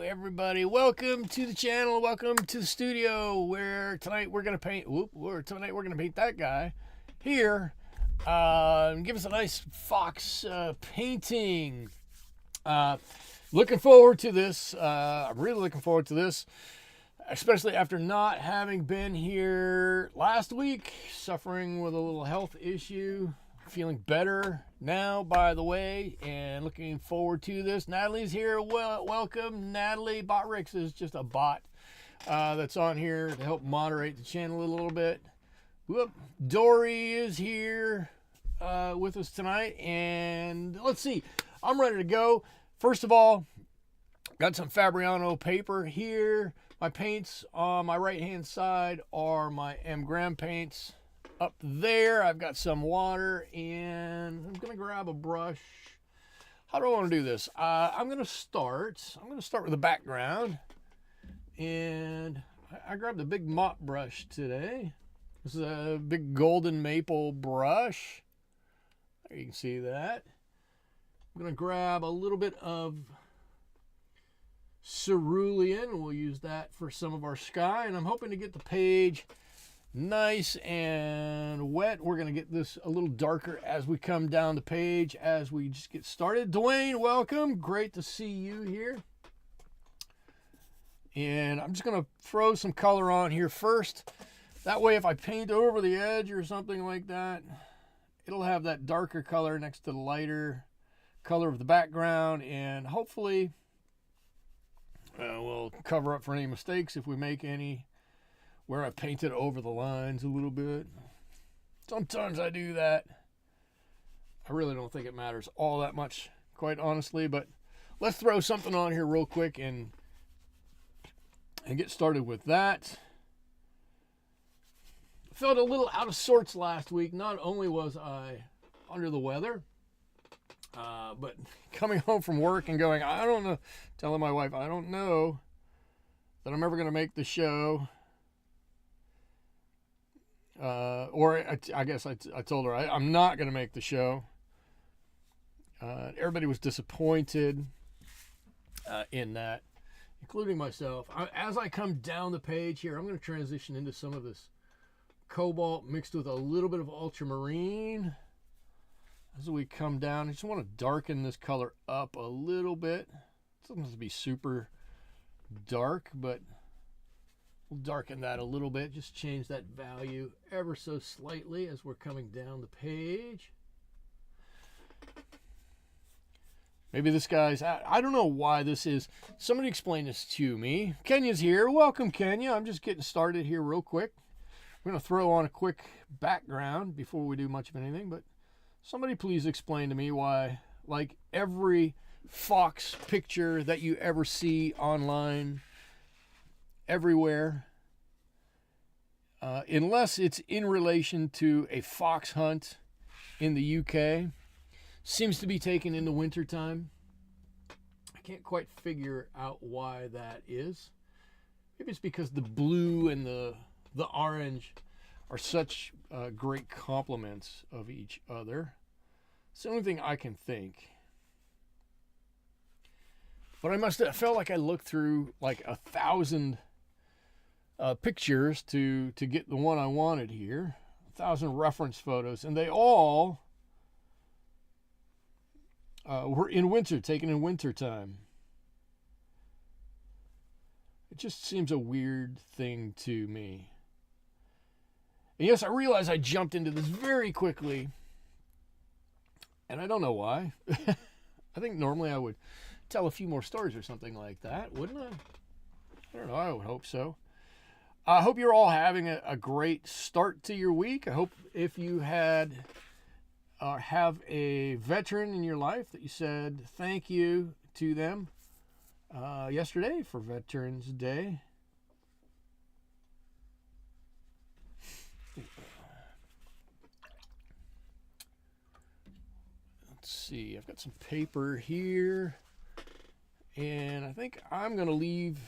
Everybody, welcome to the channel, welcome to the studio, where tonight we're gonna paint that guy here. Give us a nice fox painting. Looking forward to this. I'm really looking forward to this, especially after not having been here last week, suffering with a little health issue. Feeling better now, by the way, and looking forward to this. Natalie's here. Welcome. Natalie Botrix is just a bot that's on here to help moderate the channel a little bit. Whoop. Dory is here with us tonight, and let's see. I'm ready to go. First of all, got some Fabriano paper here. My paints on my right-hand side are my M. Graham paints. Up there, I've got some water, and I'm gonna grab a brush. How do I want to do this? I'm gonna start with the background, and I grabbed a big mop brush today. This is a big golden maple brush. There, you can see that. I'm gonna grab a little bit of cerulean. We'll use that for some of our sky, and I'm hoping to get the page nice and wet. We're going to get this a little darker as we come down the page, as we just get started. Dwayne, welcome. Great to see you here. And I'm just going to throw some color on here first. That way, if I paint over the edge or something like that, it'll have that darker color next to the lighter color of the background, and hopefully we'll cover up for any mistakes if we make any, where I painted over the lines a little bit. Sometimes I do that. I really don't think it matters all that much, quite honestly, but let's throw something on here real quick and get started with that. I felt a little out of sorts last week. Not only was I under the weather, but coming home from work and going, I don't know, telling my wife, I don't know that I'm ever going to make the show. I guess I told her I'm not going to make the show. Everybody was disappointed in that, including myself. As I come down the page here, I'm going to transition into some of this cobalt mixed with a little bit of ultramarine. As we come down, I just want to darken this color up a little bit. It doesn't have to be super dark, but we'll darken that a little bit, just change that value ever so slightly as we're coming down the page. Maybe this guy's, I don't know why this is. Somebody explain this to me. Kenya's here. Welcome, Kenya. I'm just getting started here real quick. I'm going to throw on a quick background before we do much of anything, but somebody please explain to me why, like, every fox picture that you ever see online, everywhere, unless it's in relation to a fox hunt in the UK, seems to be taken in the wintertime. I can't quite figure out why that is. Maybe it's because the blue and the orange are such great complements of each other. It's the only thing I can think. But I felt like I looked through like 1,000 pictures to get the one I wanted here. 1,000 reference photos, and they all were in winter, taken in winter time. It just seems a weird thing to me. And yes, I realize I jumped into this very quickly, and I don't know why. I think normally I would tell a few more stories or something like that, wouldn't I? I don't know, I would hope so. I hope you're all having a great start to your week. I hope if you had or have a veteran in your life that you said thank you to them yesterday for Veterans Day. Let's see, I've got some paper here, and I think I'm going to leave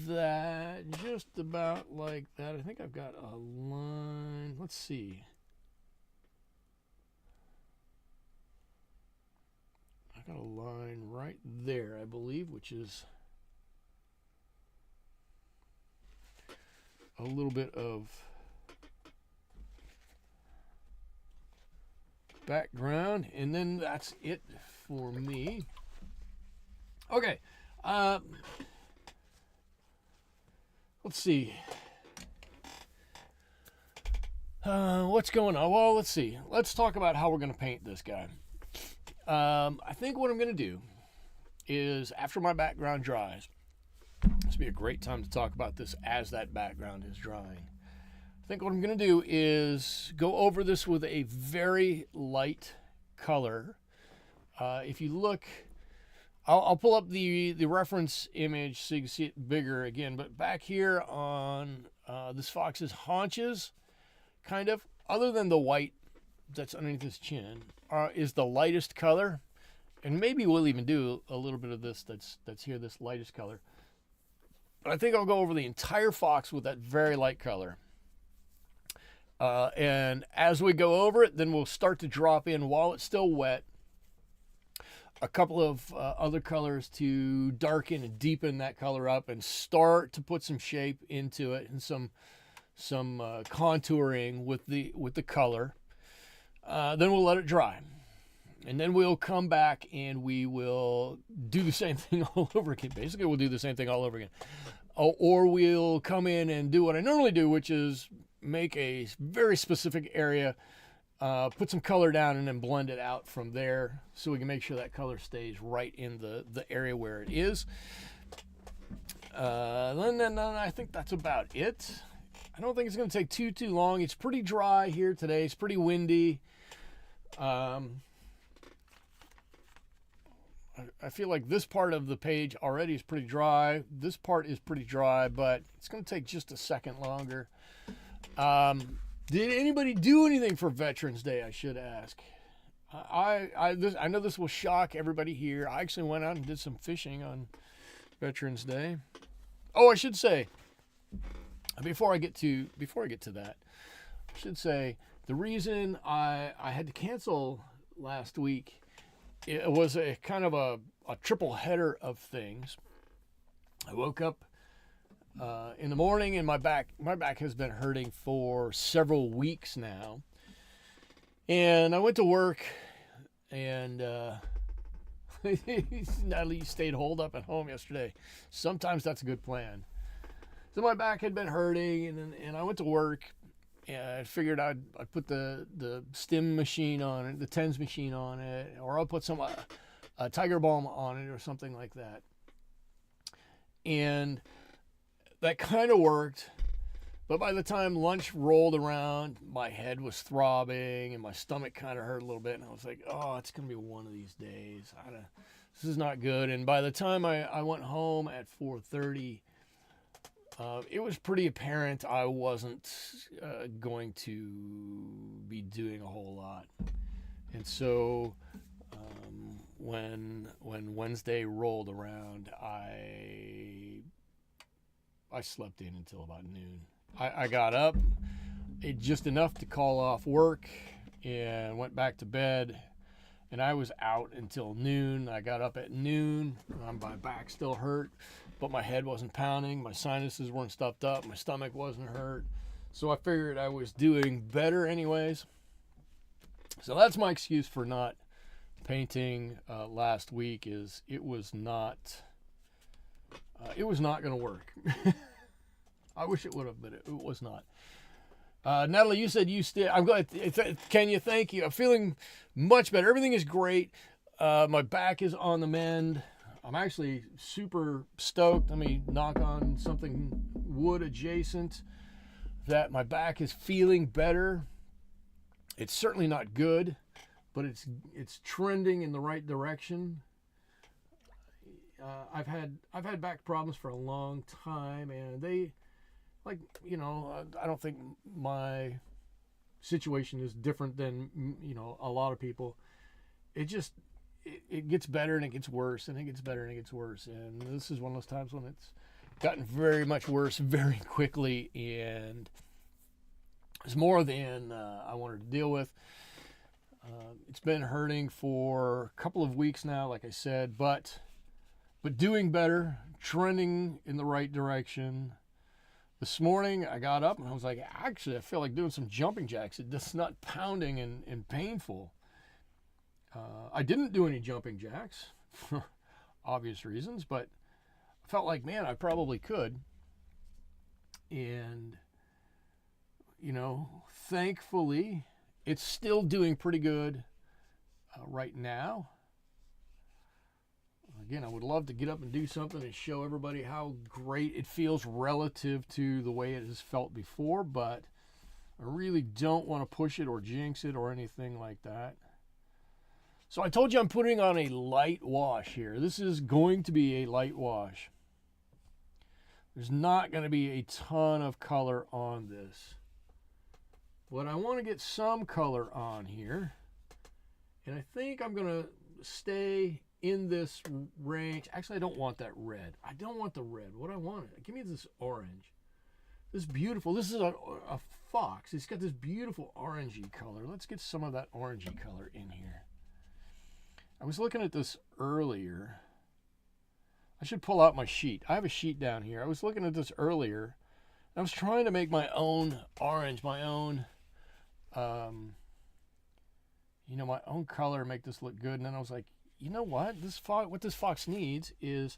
that just about like that. I think I've got a line. Let's see. I got a line right there, I believe, which is a little bit of background, and then that's it for me. Okay. Let's see. What's going on? Well, let's see. Let's talk about how we're going to paint this guy. I think what I'm going to do is, after my background dries, this will be a great time to talk about this as that background is drying. I think what I'm going to do is go over this with a very light color. If you look, I'll pull up the reference image so you can see it bigger again. But back here on this fox's haunches, kind of, other than the white that's underneath his chin, is the lightest color. And maybe we'll even do a little bit of this that's here, this lightest color. But I think I'll go over the entire fox with that very light color. And as we go over it, then we'll start to drop in, while it's still wet, a couple of other colors to darken and deepen that color up and start to put some shape into it and some contouring with the color. Then we'll let it dry. And then we'll come back and we will do the same thing all over again. Basically, we'll do the same thing all over again. Or we'll come in and do what I normally do, which is make a very specific area, put some color down, and then blend it out from there so we can make sure that color stays right in the area where it is. Then I think that's about it. I don't think it's going to take too long. It's pretty dry here today. It's pretty windy. I feel like this part of the page already is pretty dry. This part is pretty dry, but it's going to take just a second longer. Did anybody do anything for Veterans Day, I should ask? I know this will shock everybody here. I actually went out and did some fishing on Veterans Day. Oh, I should say, before I get to that, I should say the reason I had to cancel last week, it was a kind of a triple header of things. I woke up in the morning and my back has been hurting for several weeks now. And I went to work, and Natalie stayed holed up at home yesterday. Sometimes that's a good plan. So my back had been hurting, and I went to work, I figured I'd put the stim machine on it, the TENS machine on it, or I'll put some Tiger Balm on it or something like that. And that kind of worked. But by the time lunch rolled around, my head was throbbing and my stomach kind of hurt a little bit. And I was like, oh, it's going to be one of these days. This is not good. And by the time I went home at 4:30, it was pretty apparent I wasn't going to be doing a whole lot. And so when Wednesday rolled around, I slept in until about noon. I got up just enough to call off work and went back to bed, and I was out until noon. I got up at noon. My back still hurt, but my head wasn't pounding. My sinuses weren't stuffed up. My stomach wasn't hurt. So I figured I was doing better anyways. So that's my excuse for not painting last week. Is it was not going to work. I wish it would have, but it was not. Natalie, you said you still. I'm glad. Kenya, thank you. I'm feeling much better. Everything is great. My back is on the mend. I'm actually super stoked. Let me knock on something wood adjacent. That my back is feeling better. It's certainly not good, but it's trending in the right direction. I've had back problems for a long time, and they. I don't think my situation is different than, a lot of people. It gets better and it gets worse and it gets better and it gets worse. And this is one of those times when it's gotten very much worse very quickly, and it's more than I wanted to deal with. It's been hurting for a couple of weeks now, like I said, but doing better, trending in the right direction. This morning, I got up and I was like, actually, I feel like doing some jumping jacks. It's not pounding and painful. I didn't do any jumping jacks for obvious reasons, but I felt like, man, I probably could. And, thankfully, it's still doing pretty good right now. Again, I would love to get up and do something and show everybody how great it feels relative to the way it has felt before, but I really don't want to push it or jinx it or anything like that. So I told you I'm putting on a light wash here. This is going to be a light wash. There's not going to be a ton of color on this, but I want to get some color on here, and I think I'm going to stay in this range. Actually, I don't want that red. I don't want the red. What I want, give me this orange. This beautiful, this is a fox. It's got this beautiful orangey color. Let's get some of that orangey color in here. I was looking at this earlier. I should pull out my sheet. I have a sheet down here. I was looking at this earlier. I was trying to make my own orange, my own, my own color, make this look good. And then I was like, you know what? What this fox needs is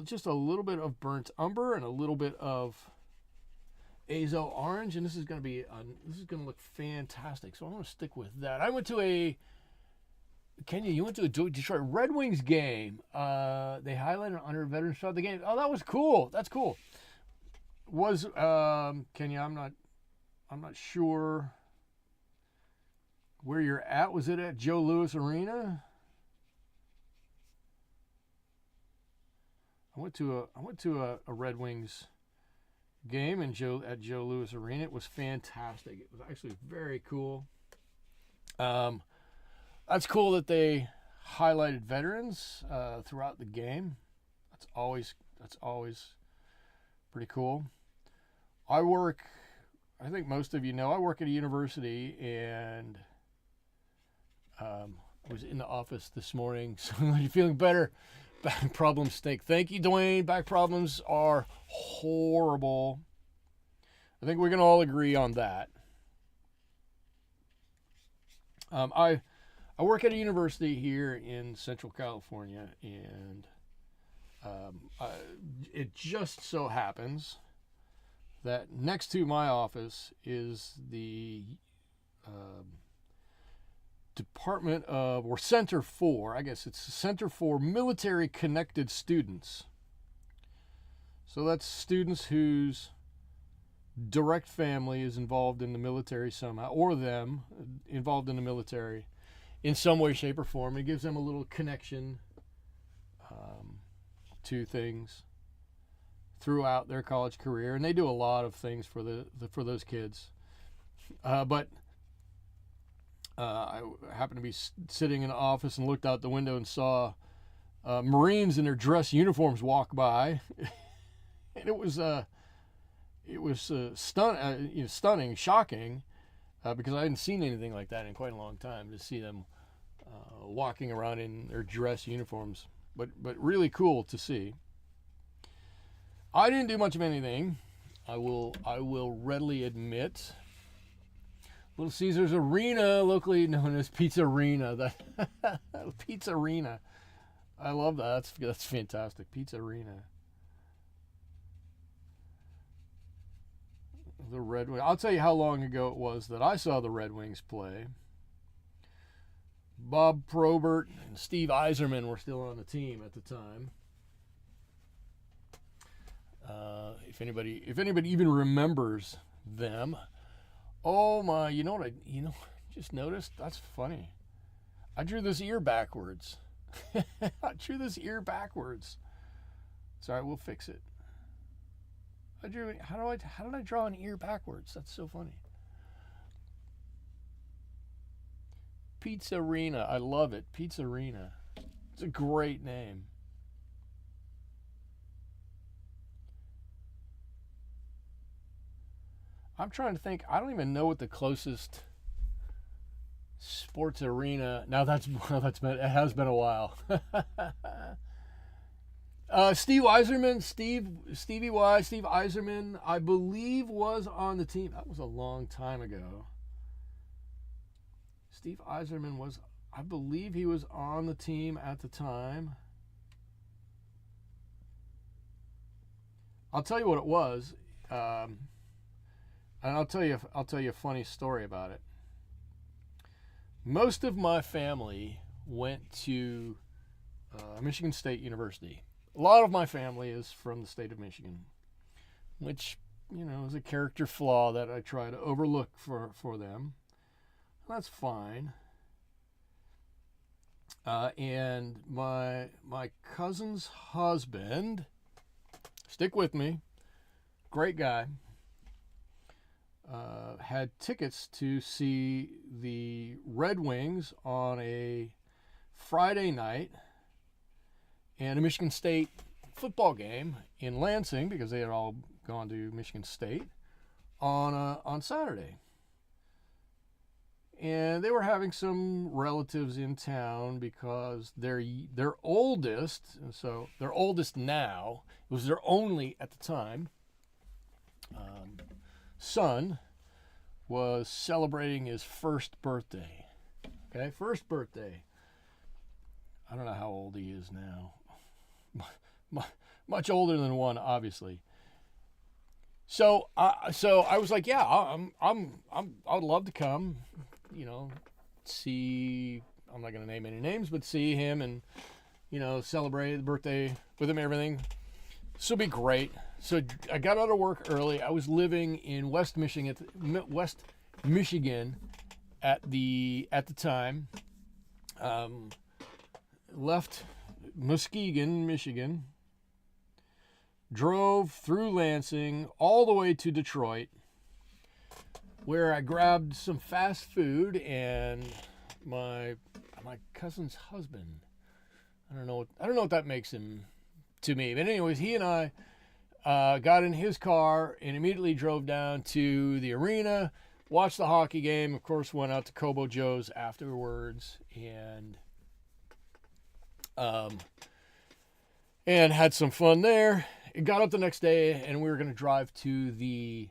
just a little bit of burnt umber and a little bit of azo orange, and this is going to look fantastic. So I'm going to stick with that. I went to Kenya, you went to a Detroit Red Wings game. They highlighted under veteran shot the game. Oh, that was cool. That's cool. Was Kenya? I'm not sure where you're at. Was it at Joe Louis Arena? I went to a Red Wings game at Joe Louis Arena. It was fantastic. It was actually very cool. That's cool that they highlighted veterans throughout the game. That's always pretty cool. I think most of you know, I work at a university, and I was in the office this morning. So you're feeling better. Back problems stink. Thank you, Dwayne. Back problems are horrible. I think we can all agree on that. I work at a university here in Central California, and it just so happens that next to my office is the Department of, or Center for, I guess it's Center for Military Connected Students. So that's students whose direct family is involved in the military somehow, or them involved in the military in some way, shape, or form. It gives them a little connection to things throughout their college career, and they do a lot of things for for those kids. But I happened to be sitting in an office and looked out the window and saw Marines in their dress uniforms walk by, and it was stunning, shocking, because I hadn't seen anything like that in quite a long time, to see them walking around in their dress uniforms. But really cool to see. I didn't do much of anything. I will readily admit. Little Caesars Arena, locally known as Pizza Arena. Pizza Arena. I love that. That's fantastic. Pizza Arena. The Red Wings. I'll tell you how long ago it was that I saw the Red Wings play. Bob Probert and Steve Yzerman were still on the team at the time. If anybody even remembers them. Oh my! You know what I just noticed? That's funny. I drew this ear backwards. I drew this ear backwards. It's all right. We'll fix it. How did I draw an ear backwards? That's so funny. Pizza Arena. I love it. Pizza Arena. It's a great name. I'm trying to think. I don't even know what the closest sports arena. Now it has been a while. Steve Yzerman, Stevie Y, Steve Yzerman, I believe was on the team. That was a long time ago. Steve Yzerman was, I believe he was on the team at the time. I'll tell you what it was, and I'll tell you a funny story about it. Most of my family went to Michigan State University. A lot of my family is from the state of Michigan, which, is a character flaw that I try to overlook for them. That's fine. And my cousin's husband, stick with me, great guy, had tickets to see the Red Wings on a Friday night and a Michigan State football game in Lansing, because they had all gone to Michigan State, on Saturday. And they were having some relatives in town because their oldest, and so their oldest now, it was their only at the time, son was celebrating his first birthday. Okay, first birthday. I don't know how old he is now. Much older than one, obviously. So I was like, yeah, I'd love to come, see. I'm not gonna name any names, but see him and celebrate the birthday with him, everything. This will be great. So I got out of work early. I was living in West Michigan at the time. Left Muskegon, Michigan. Drove through Lansing all the way to Detroit, where I grabbed some fast food, and my cousin's husband. I don't know what that makes him to me, but anyways, he and I got in his car and immediately drove down to the arena, watched the hockey game. Of course, went out to Kobo Joe's afterwards, and had some fun there. Got up the next day, and we were going to drive to the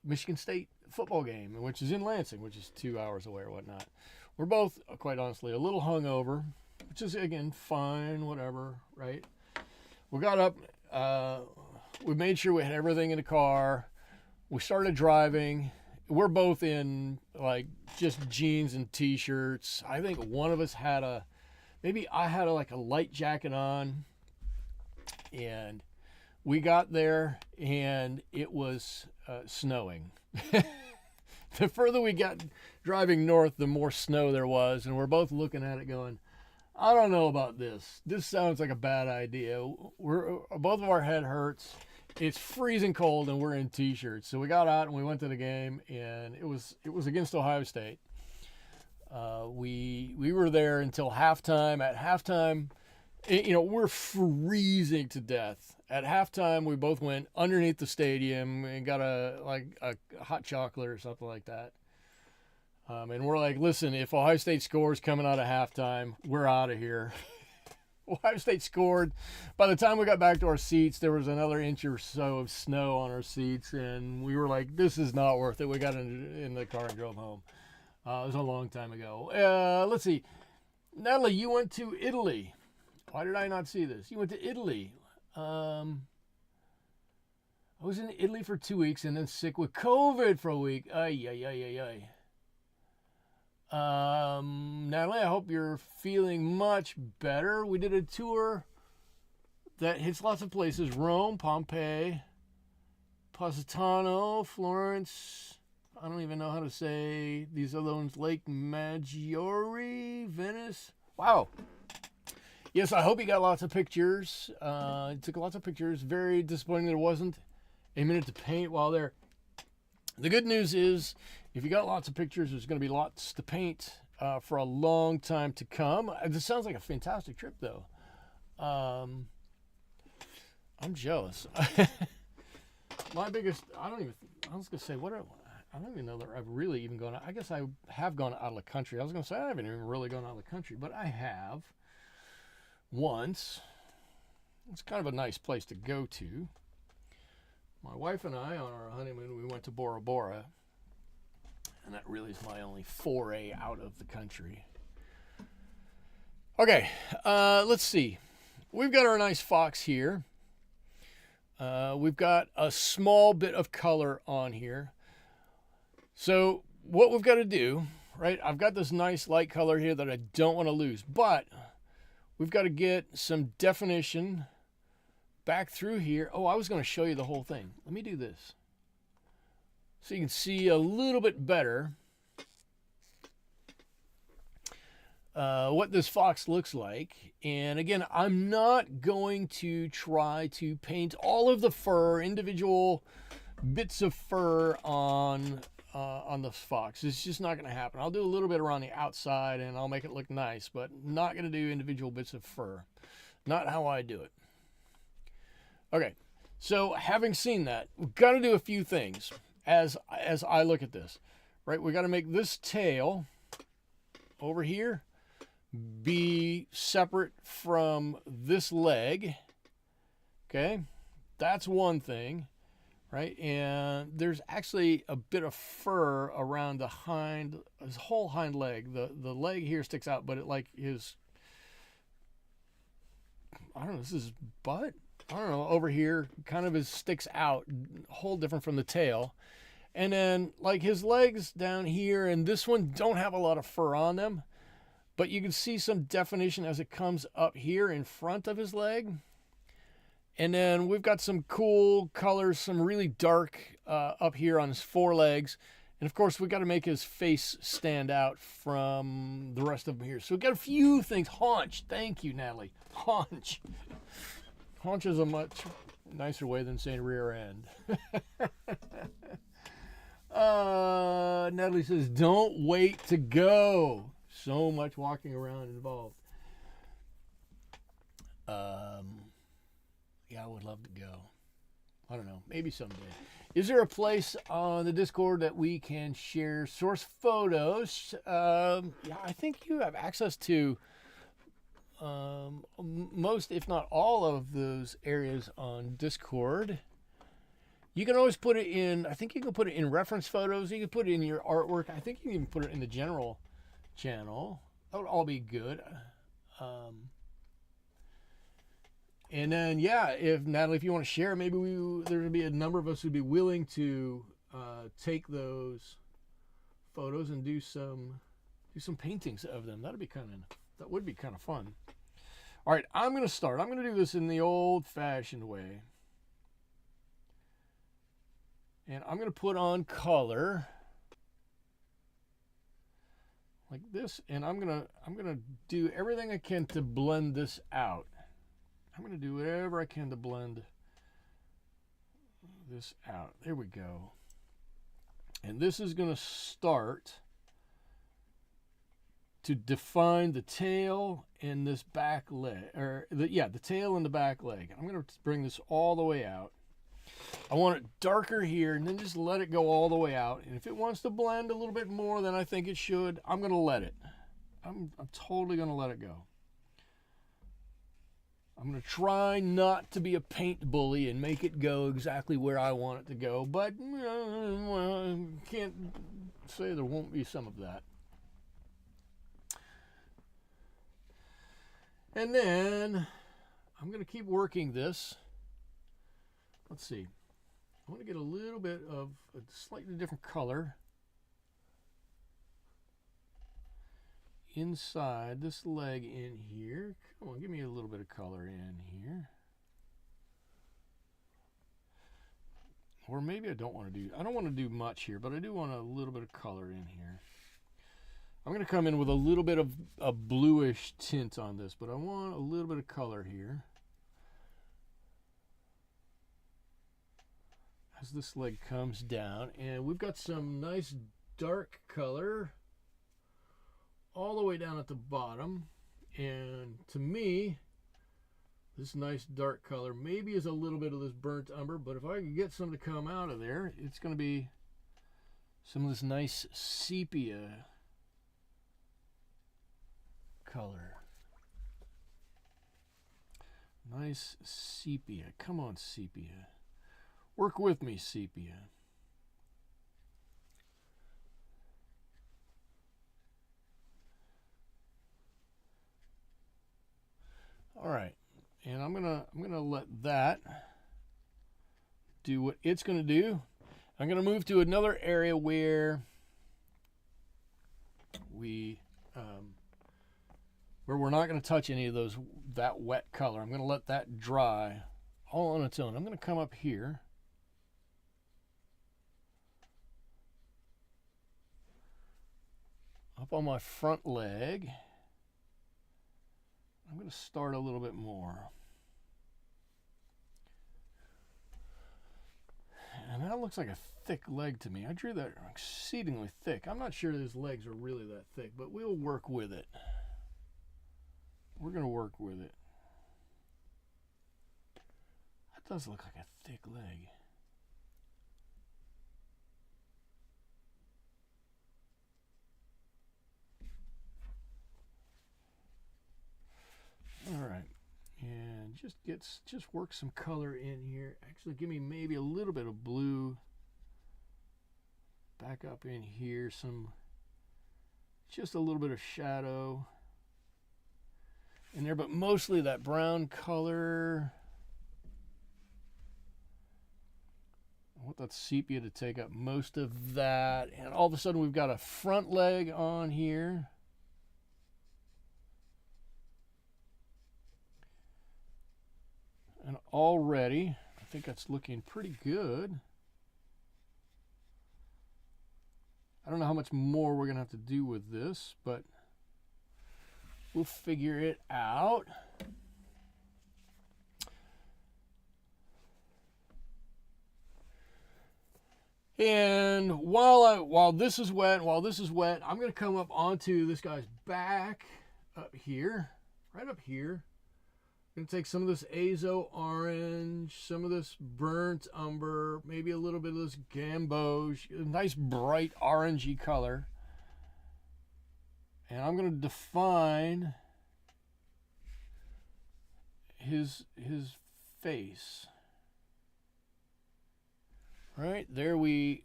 Michigan State football game, which is in Lansing, which is 2 hours away or whatnot. We're both, quite honestly, a little hungover, which is, again, fine, whatever, right? We got up, We made sure we had everything in the car. We started driving. We're both in like just jeans and t-shirts. I think one of us had maybe I had like a light jacket on, and we got there and it was snowing. The further we got driving north, the more snow there was, and we're both looking at it going, I don't know about this. This sounds like a bad idea. Both of our head hurts. It's freezing cold, and we're in t-shirts. So we got out and we went to the game, and it was against Ohio State. We were there until halftime. At halftime, we're freezing to death. At halftime, we both went underneath the stadium and got a hot chocolate or something like that. And we're like, listen, if Ohio State scores coming out of halftime, we're out of here. Ohio State scored. By the time we got back to our seats, there was another inch or so of snow on our seats, and we were like, this is not worth it. We got in the car and drove home. It was a long time ago. Let's see. Natalie, you went to Italy. Why did I not see this? You went to Italy. I was in Italy for 2 weeks and then sick with COVID for a week. Ay. Natalie, I hope you're feeling much better. We did a tour that hits lots of places: Rome, Pompeii, Positano, Florence. I don't even know how to say these other ones. Lake Maggiore, Venice. Wow. Yes, I hope you got lots of pictures. Took lots of pictures. Very disappointing there wasn't a minute to paint while there. The good news is, if you got lots of pictures, there's going to be lots to paint for a long time to come. This sounds like a fantastic trip, though. I'm jealous. My biggest, I was going to say, I don't even know that I've really even gone, I guess I have gone out of the country. I was going to say I haven't even really gone out of the country, but I have once. It's kind of a nice place to go to. My wife and I, on our honeymoon, we went to Bora Bora. And that really is my only foray out of the country. Okay, let's see. We've got our nice fox here. We've got a small bit of color on here. So what we've got to do, right, I've got this nice light color here that I don't want to lose. But we've got to get some definition back through here. Oh, I was going to show you the whole thing. Let me do this so you can see a little bit better what this fox looks like. And again, I'm not going to try to paint all of the fur, individual bits of fur on this fox. It's just not going to happen. I'll do a little bit around the outside and I'll make it look nice, but not going to do individual bits of fur. Not how I do it. Okay, so having seen that, we've got to do a few things as I look at this, right? We got to make this tail over here be separate from this leg. Okay, that's one thing, right? And there's actually a bit of fur around his whole hind leg. The leg here sticks out, but I don't know, this is butt? I don't know, over here kind of sticks out, whole different from the tail. And then like his legs down here and this one don't have a lot of fur on them, but you can see some definition as it comes up here in front of his leg. And then we've got some cool colors, some really dark up here on his forelegs. And of course, we've got to make his face stand out from the rest of them here. So we've got a few things. Haunch. Thank you, Natalie. Haunch. Haunch is a much nicer way than saying rear end. Natalie says, don't wait to go. So much walking around involved. Yeah, I would love to go. I don't know, maybe someday. Is there a place on the Discord that we can share source photos? Yeah, I think you have access to most, if not all, of those areas on Discord. You can always put it in, I think you can put it in reference photos. You can put it in your artwork. I think you can even put it in the general channel. That would all be good. And then, yeah, if Natalie, if you want to share, maybe there'll be a number of us who'd be willing to take those photos and do some paintings of them. That would be kind of fun. All right, I'm going to start. I'm going to do this in the old-fashioned way. And I'm going to put on color like this, and I'm going to do everything I can to blend this out. I'm going to do whatever I can to blend this out. There we go. And this is going to start to define the tail and this back leg, or the tail and the back leg. I'm going to bring this all the way out. I want it darker here, and then just let it go all the way out. And if it wants to blend a little bit more than I think it should, I'm going to let it. I'm totally going to let it go. I'm going to try not to be a paint bully and make it go exactly where I want it to go, but I can't say there won't be some of that. And then I'm going to keep working this. Let's see. I want to get a little bit of a slightly different color inside this leg in here. Come on, give me a little bit of color in here. Or maybe I don't want to do much here, but I do want a little bit of color in here. I'm going to come in with a little bit of a bluish tint on this, but I want a little bit of color here. As this leg comes down, and we've got some nice dark color all the way down at the bottom. And to me, this nice dark color maybe is a little bit of this burnt umber, but if I can get some to come out of there, it's going to be some of this nice sepia color. Nice sepia. Come on, sepia. Work with me, sepia. All right, and I'm gonna let that do what it's gonna do. I'm gonna move to another area where we're not gonna touch any of that wet color. I'm gonna let that dry all on its own. I'm gonna come up here. Up on my front leg. I'm going to start a little bit more. And that looks like a thick leg to me. I drew that exceedingly thick. I'm not sure his legs are really that thick, but we'll work with it. We're going to work with it. That does look like a thick leg. All right, and just work some color in here. Actually, give me maybe a little bit of blue back up in here. Just a little bit of shadow in there, but mostly that brown color. I want that sepia to take up most of that, and all of a sudden we've got a front leg on here. And already, I think that's looking pretty good. I don't know how much more we're going to have to do with this, but we'll figure it out. And while this is wet, I'm going to come up onto this guy's back up here, right up here. I'm going to take some of this azo orange, some of this burnt umber, maybe a little bit of this gamboge, a nice bright orangey color. And I'm going to define his face. Right, there we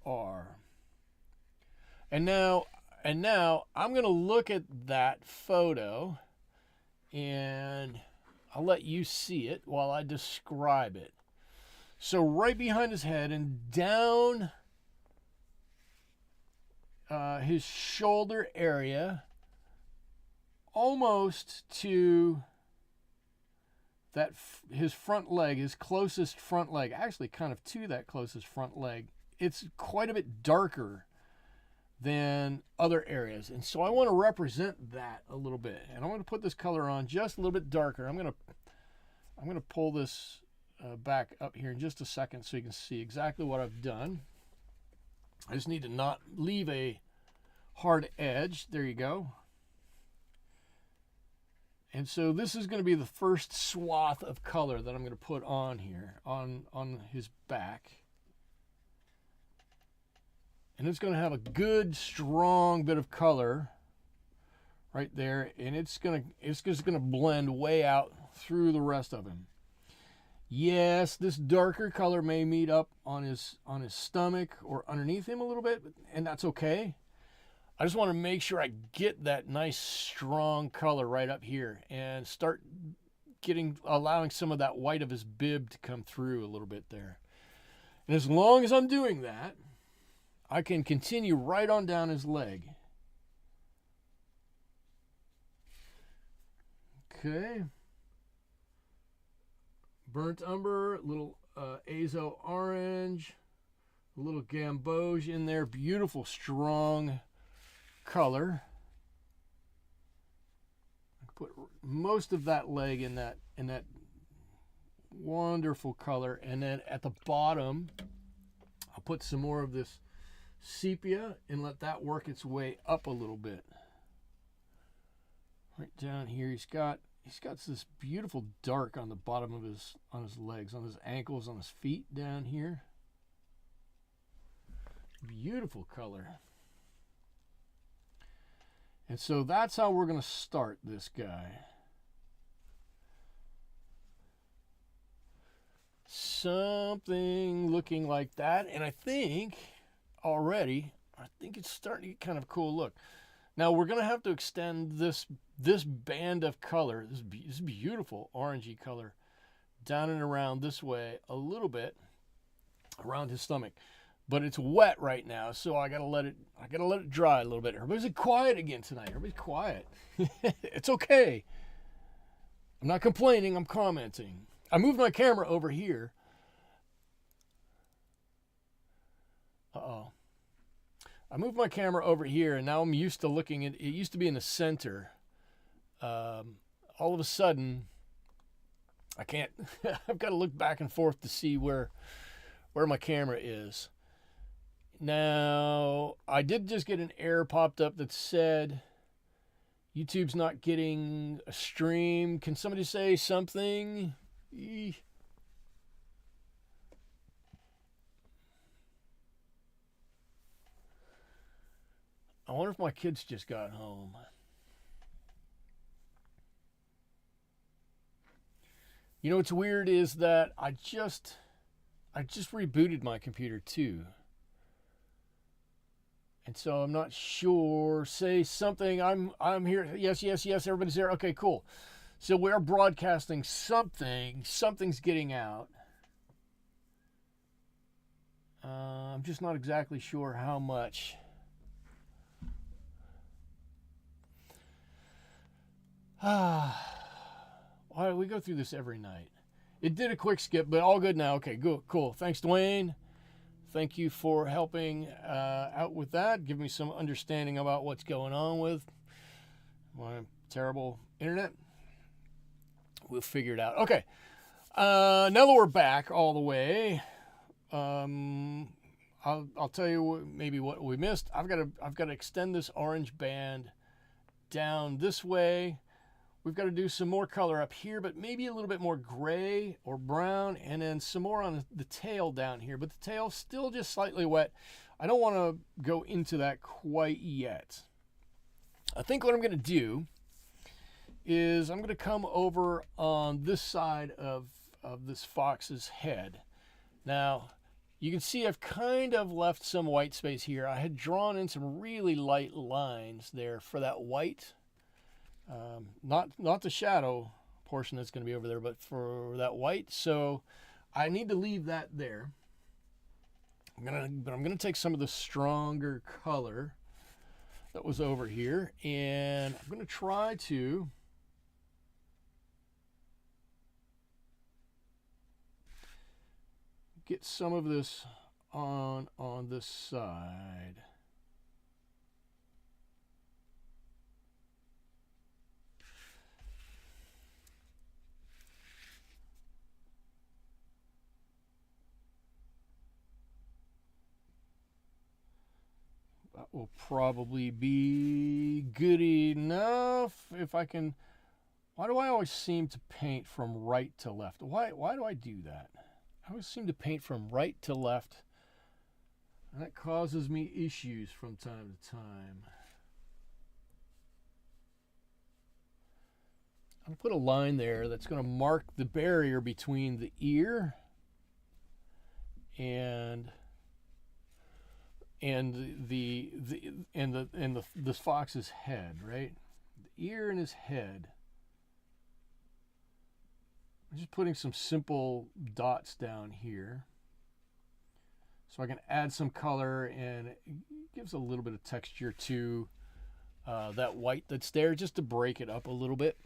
are. And now I'm going to look at that photo, and I'll let you see it while I describe it. So right behind his head and down his shoulder area, almost to that his front leg, his closest front leg, actually kind of to that closest front leg. It's quite a bit darker than other areas, and so I want to represent that a little bit, and I'm going to put this color on just a little bit darker. I'm going to pull this back up here in just a second so you can see exactly what I've done. I just need to not leave a hard edge. There you go. And so this is going to be the first swath of color that I'm going to put on here on his back. And it's going to have a good, strong bit of color right there, and it's just going to blend way out through the rest of him. Yes, this darker color may meet up on his stomach or underneath him a little bit, and that's okay. I just want to make sure I get that nice, strong color right up here and start allowing some of that white of his bib to come through a little bit there. And as long as I'm doing that, I can continue right on down his leg. Okay. Burnt umber, little azo orange, a little gamboge in there. Beautiful, strong color. I put most of that leg in that wonderful color, and then at the bottom, I'll put some more of this sepia and let that work its way up a little bit. Right down here, he's got this beautiful dark on the bottom of his legs, on his ankles, on his feet down here. Beautiful color. And so that's how we're going to start this guy. Something looking like that, and I think it's starting to get kind of a cool look. Now we're going to have to extend this band of color, this beautiful orangey color, down and around this way a little bit around his stomach. But it's wet right now, so I gotta let it dry a little bit. Everybody's quiet again tonight. Everybody's quiet. It's okay. I'm not complaining, I'm commenting. I moved my camera over here. I moved my camera over here, and now I'm used to looking at it. Used to be in the center. All of a sudden, I can't. I've got to look back and forth to see where my camera is. Now, I did just get an error popped up that said YouTube's not getting a stream. Can somebody say something? I wonder if my kids just got home. You know what's weird is that I just rebooted my computer too. And so I'm not sure. Say something. I'm here. Yes, everybody's there. Okay, cool. So we're broadcasting something. Something's getting out. I'm just not exactly sure how much. Why do we go through this every night? It did a quick skip, but all good now. Okay, good, cool. Thanks, Dwayne. Thank you for helping out with that. Give me some understanding about what's going on with my terrible internet. We'll figure it out. Okay. Now that we're back all the way, I'll tell you maybe what we missed. I've got to extend this orange band down this way. We've got to do some more color up here, but maybe a little bit more gray or brown, and then some more on the tail down here. But the tail's still just slightly wet. I don't want to go into that quite yet. I think what I'm going to do is I'm going to come over on this side of this fox's head. Now, you can see I've kind of left some white space here. I had drawn in some really light lines there for that white. Not the shadow portion that's going to be over there, but for that white. So I need to leave that there. But I'm gonna take some of the stronger color that was over here, and I'm gonna try to get some of this on this side. That will probably be good enough if I can. Why do I always seem to paint from right to left? Why do I do that? I always seem to paint from right to left, and that causes me issues from time to time. I'm going to put a line there that's going to mark the barrier between the ear and this fox's head, right? The ear and his head. I'm just putting some simple dots down here so I can add some color, and it gives a little bit of texture to that white that's there, just to break it up a little bit.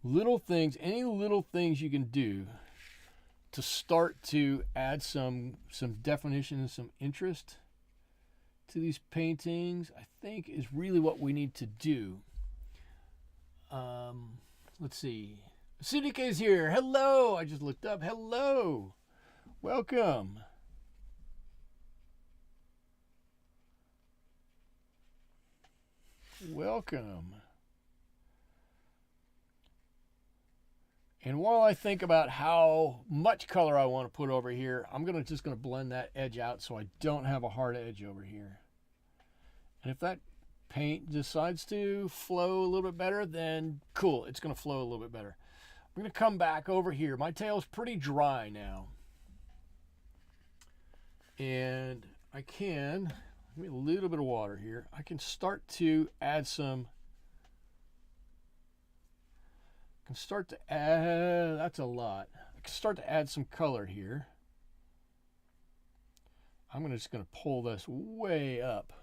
Little things, any little things you can do to start to add some definition and some interest to these paintings, I think is really what we need to do. Let's see. CDK is here. Hello. I just looked up. Hello. Welcome. Welcome. And while I think about how much color I want to put over here, I'm just gonna blend that edge out so I don't have a hard edge over here. And if that paint decides to flow a little bit better, then cool, it's gonna flow a little bit better. I'm gonna come back over here. My tail's pretty dry now. And I can, give me a little bit of water here. I can start to add some, that's a lot. I can start to add some color here. I'm just gonna pull this way up.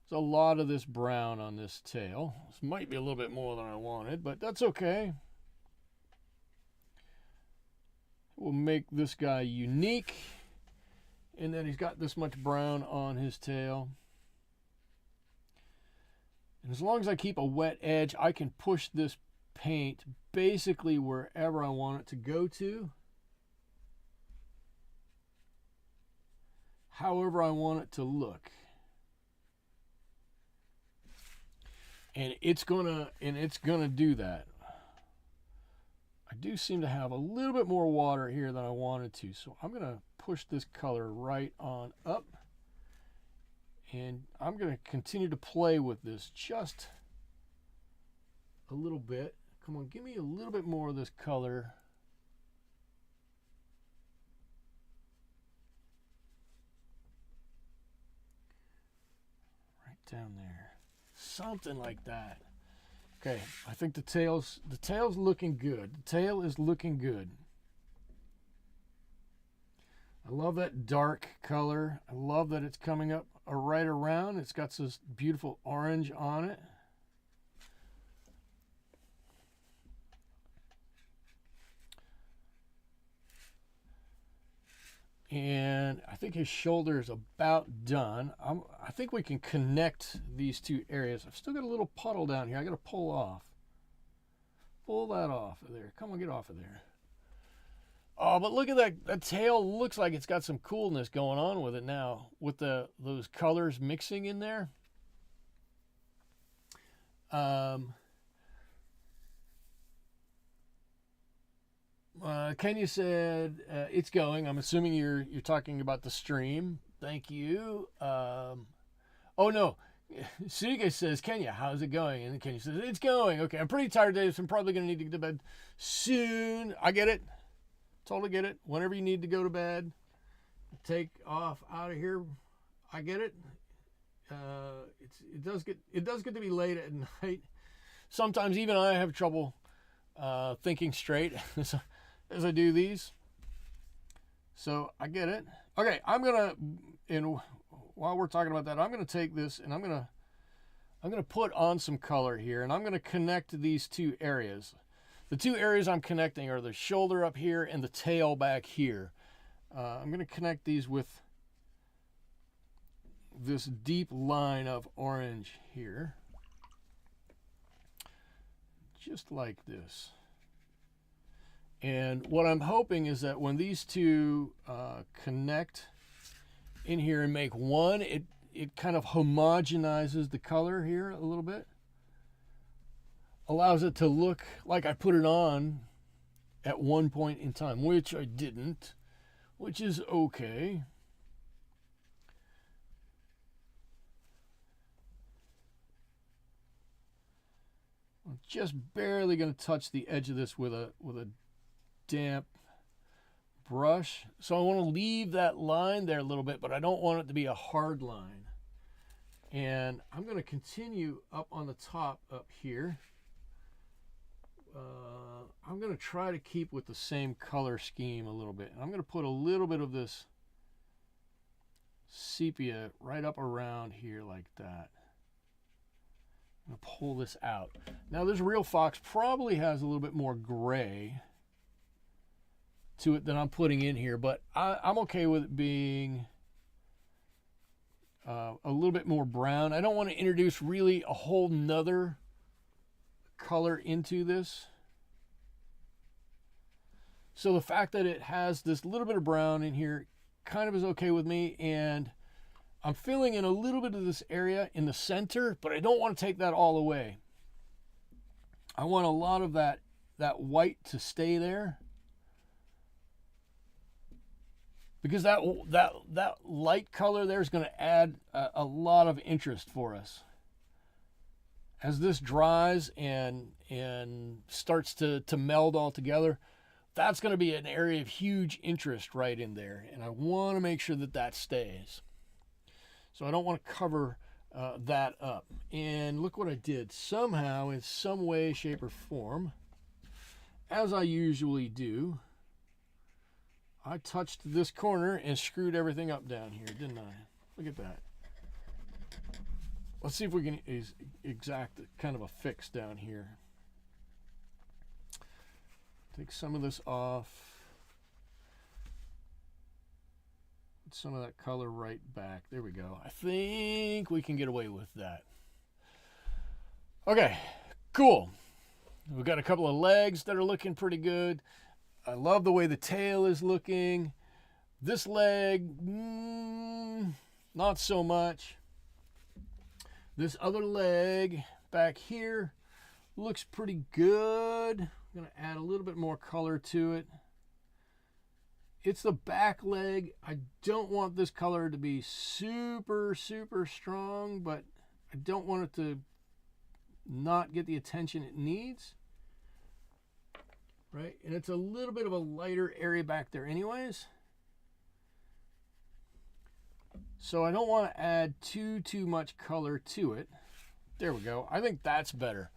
There's a lot of this brown on this tail. This might be a little bit more than I wanted, but that's okay. We'll make this guy unique. And then he's got this much brown on his tail. And as long as I keep a wet edge, I can push this paint basically wherever I want it to go to. However I want it to look. And it's gonna do that. I do seem to have a little bit more water here than I wanted to, so I'm gonna push this color right on up, and I'm gonna continue to play with this just a little bit. Come on, give me a little bit more of this color. Right down there. Something like that. Okay, I think the tail's looking good. The tail is looking good. I love that dark color. I love that it's coming up right around. It's got this beautiful orange on it. And I think his shoulder is about done. I think we can connect these two areas. I've still got a little puddle down here I got to pull off. Pull that off of there. Come on, get off of there. Oh, but look at that. That tail looks like it's got some coolness going on with it now, with those colors mixing in there. Kenya said it's going. I'm assuming you're talking about the stream. Thank you. Oh no, Suga says, Kenya, how's it going? And Kenya says, it's going. Okay, I'm pretty tired today, so I'm probably gonna need to get to bed soon. I get it. Totally get it. Whenever you need to go to bed, take off out of here. I get it. It does get to be late at night. Sometimes even I have trouble thinking straight as I do these. So I get it. Okay, I'm gonna, and while we're talking about that, I'm gonna take this and I'm gonna put on some color here, and I'm gonna connect these two areas. The two areas I'm connecting are the shoulder up here and the tail back here. I'm gonna connect these with this deep line of orange here, just like this. And what I'm hoping is that when these two connect in here and make one, it kind of homogenizes the color here a little bit. Allows it to look like I put it on at one point in time, which I didn't, which is okay. I'm just barely going to touch the edge of this with a damp brush. So I want to leave that line there a little bit, but I don't want it to be a hard line. And I'm going to continue up on the top up here. I'm going to try to keep with the same color scheme a little bit. And I'm going to put a little bit of this sepia right up around here like that. I'm going to pull this out. Now this Real Fox probably has a little bit more gray to it than I'm putting in here, but I'm okay with it being a little bit more brown. I don't want to introduce really a whole nother color into this. So the fact that it has this little bit of brown in here kind of is okay with me, and I'm filling in a little bit of this area in the center, but I don't want to take that all away. I want a lot of that white to stay there, because that light color there is going to add a lot of interest for us. As this dries and starts to meld all together, that's going to be an area of huge interest right in there, and I want to make sure that that stays. So I don't want to cover that up. And look what I did. Somehow, in some way, shape, or form, as I usually do, I touched this corner and screwed everything up down here, didn't I? Look at that. Let's see if we can exact kind of a fix down here. Take some of this off. Put some of that color right back. There we go. I think we can get away with that. Okay, cool. We've got a couple of legs that are looking pretty good. I love the way the tail is looking. This leg, not so much. This other leg back here looks pretty good. I'm going to add a little bit more color to it. It's the back leg. I don't want this color to be super, super strong, but I don't want it to not get the attention it needs. Right? And it's a little bit of a lighter area back there anyways. So I don't want to add too much color to it. There we go. I think that's better.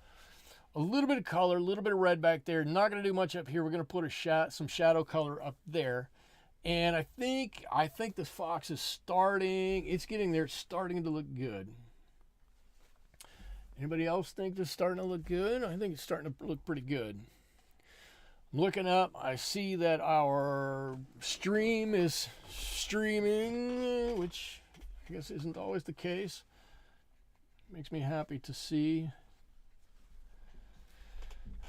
A little bit of color, a little bit of red back there. Not going to do much up here. We're going to put some shadow color up there. And I think this fox is starting. It's getting there. It's starting to look good. Anybody else think this is starting to look good? I think it's starting to look pretty good. I'm looking up. I see that our stream is streaming, which I guess isn't always the case. Makes me happy to see.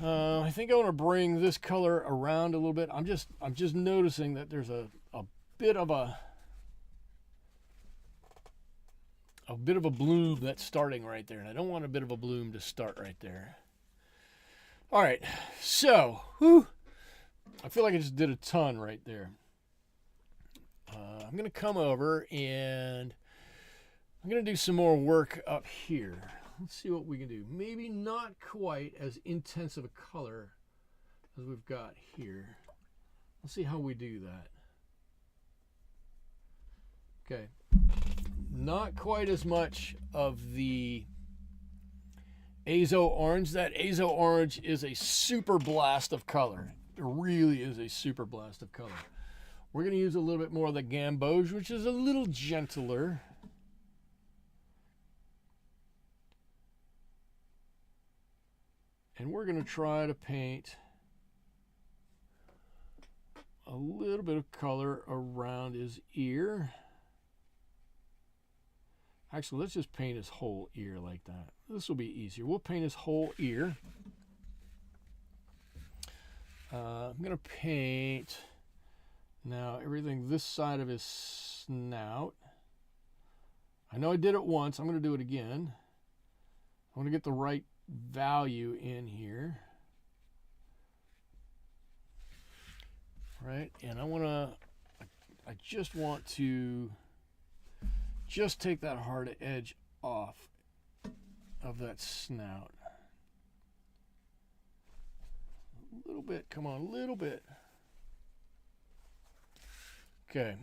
I think I want to bring this color around a little bit. I'm just noticing that there's a bit of a bloom that's starting right there, and I don't want a bit of a bloom to start right there. All right, so I feel like I just did a ton right there. I'm gonna come over and I'm gonna do some more work up here. Let's see what we can do. Maybe not quite as intense of a color as we've got here. Let's see how we do that. Okay. not quite as much of the Azo orange. That Azo orange is a super blast of color. It really is a super blast of color. We're going to use a little bit more of the Gamboge, which is a little gentler. And we're going to try to paint a little bit of color around his ear. Actually, let's just paint his whole ear like that. This will be easier. We'll paint his whole ear. I'm going to paint now everything this side of his snout. I know I did it once. I'm going to do it again. I want to get the right value in here. Right? And I just want to just take that hard edge off of that snout. A little bit, come on, a little bit. Okay.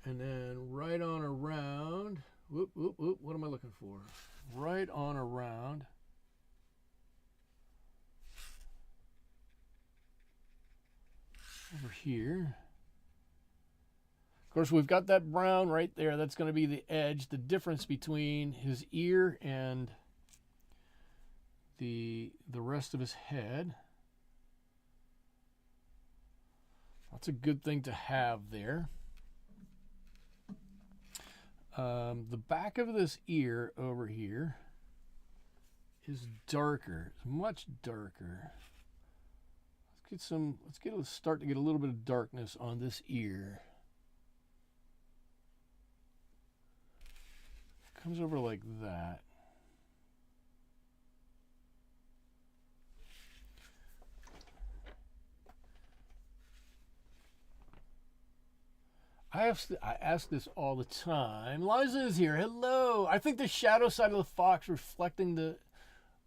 And then right on around, whoop, whoop, whoop, what am I looking for? Right on around. Over here. Of course, we've got that brown right there. That's going to be the edge, the difference between his ear and the rest of his head. That's a good thing to have there. The back of this ear over here is darker, it's much darker. Let's start to get a little bit of darkness on this ear. Comes over like that. I ask this all the time. Liza is here. Hello. I think the shadow side of the fox reflecting the.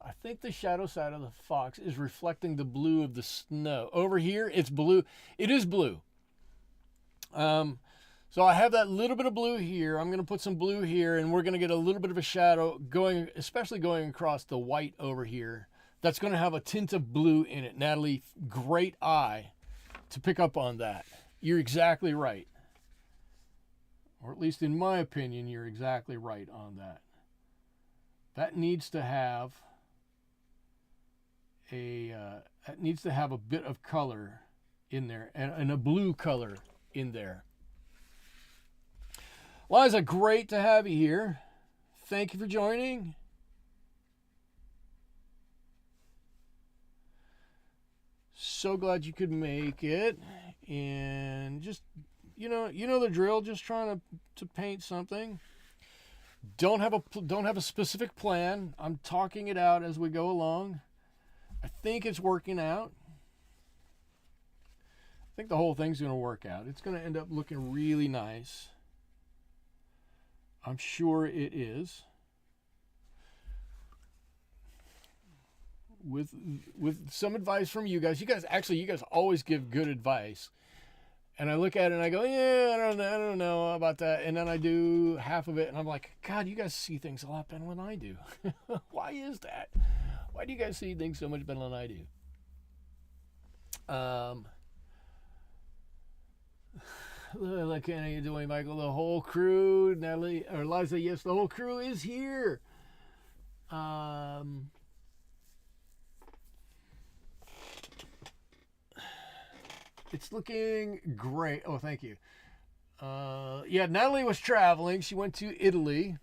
I think the shadow side of the fox is reflecting the blue of the snow. Over here, it's blue. It is blue. So I have that little bit of blue here. I'm going to put some blue here, and we're going to get a little bit of a shadow going, especially going across the white over here. That's going to have a tint of blue in it. Natalie, great eye to pick up on that. You're exactly right. Or at least in my opinion, you're exactly right on that. That needs to have a bit of color in there, and a blue color in there. Liza, great to have you here. Thank you for joining. So glad you could make it. And just, you know the drill, just trying to paint something. Don't have a specific plan. I'm talking it out as we go along. I think it's working out. I think the whole thing's going to work out. It's going to end up looking really nice. I'm sure it is. With some advice from you guys. You guys always give good advice. And I look at it and I go, yeah, I don't know about that. And then I do half of it and I'm like, God, you guys see things a lot better than I do. Why is that? Why do you guys see things so much better than I do? Look, how you doing, Michael? The whole crew, Natalie or Liza, yes, the whole crew is here. It's looking great. Oh, thank you. Yeah, Natalie was traveling. She went to Italy.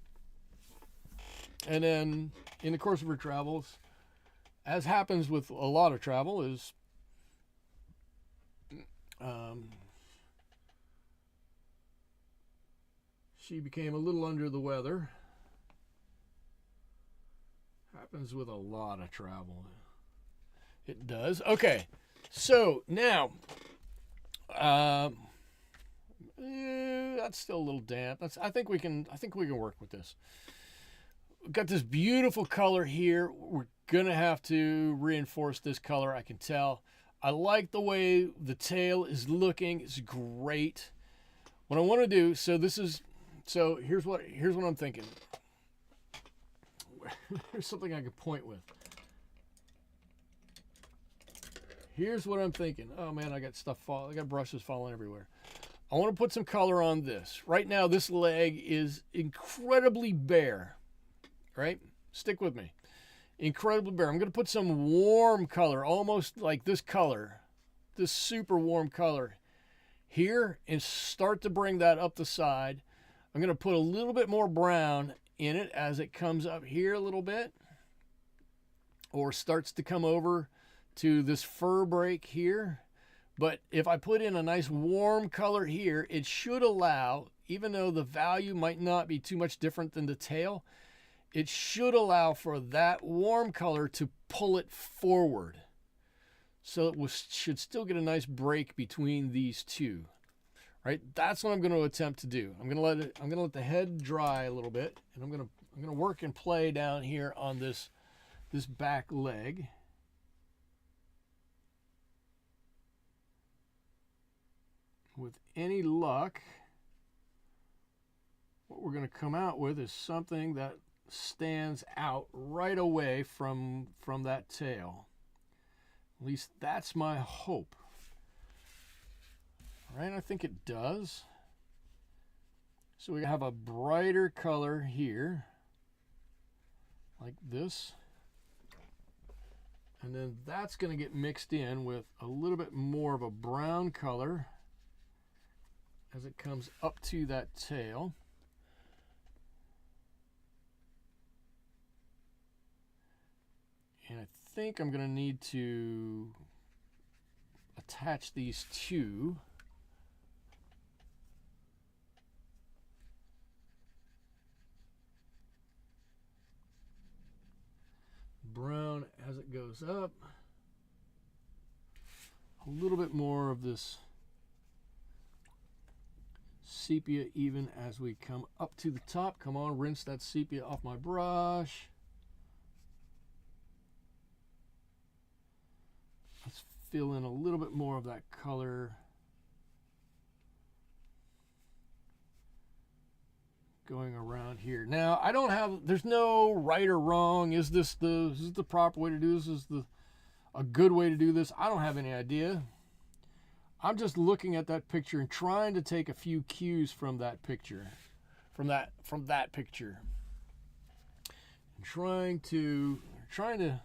And then in the course of her travels, as happens with a lot of travel, is she became a little under the weather. Happens with a lot of travel. It does. Okay. So now, that's still a little damp. I think we can work with this. We've got this beautiful color here. We're gonna have to reinforce this color. I can tell. I like the way the tail is looking. It's great. What I want to do. So this is So here's what I'm thinking. Here's something I could point with. Here's what I'm thinking. Oh man, I got brushes falling everywhere. I want to put some color on this. Right now, this leg is incredibly bare, right? Stick with me. Incredibly bare. I'm going to put some warm color, almost like this color, this super warm color here, and start to bring that up the side. I'm going to put a little bit more brown in it as it comes up here a little bit, or starts to come over to this fur break here. But if I put in a nice warm color here, it should allow, even though the value might not be too much different than the tail, it should allow for that warm color to pull it forward. So it should still get a nice break between these two. Right? That's what I'm going to attempt to do. I'm going to let the head dry a little bit, and I'm going to work and play down here on this back leg. With any luck, what we're going to come out with is something that stands out right away from that tail. At least that's my hope. All right, I think it does. So we have a brighter color here, like this. And then that's going to get mixed in with a little bit more of a brown color as it comes up to that tail. And I think I'm going to need to attach these two. Brown as it goes up. A little bit more of this sepia even as we come up to the top. Come on, rinse that sepia off my brush. Let's fill in a little bit more of that color. Going around here. Now, there's no right or wrong. Is this the proper way to do this? Is a good way to do this? I don't have any idea. I'm just looking at that picture and trying to take a few cues from that picture, from that picture, and trying to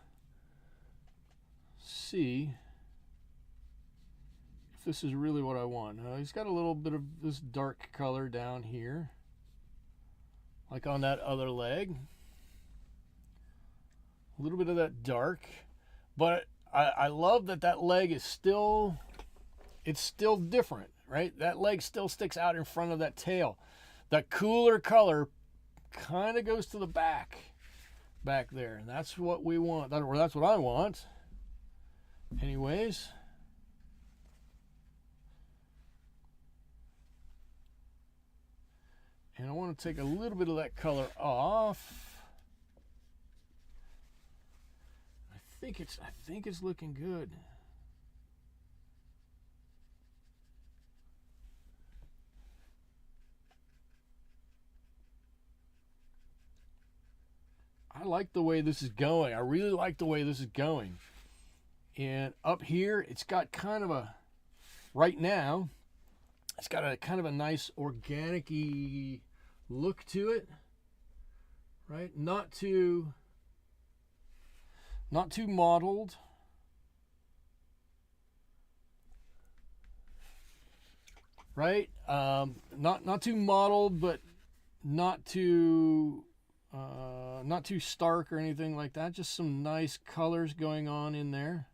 see if this is really what I want. Now, he's got a little bit of this dark color down here, like on that other leg. A little bit of that dark, but I love that leg is still. It's still different, right? That leg still sticks out in front of that tail. That cooler color kind of goes to the back there. And that's what we want. That's what I want. Anyways. And I want to take a little bit of that color off. I think it's looking good. I like the way this is going. I really like the way this is going. And up here, it's got kind of a, right now, it's got a kind of a nice organic-y look to it, right? Not too mottled. Right? Not too mottled, but not too stark or anything like that. Just some nice colors going on in there.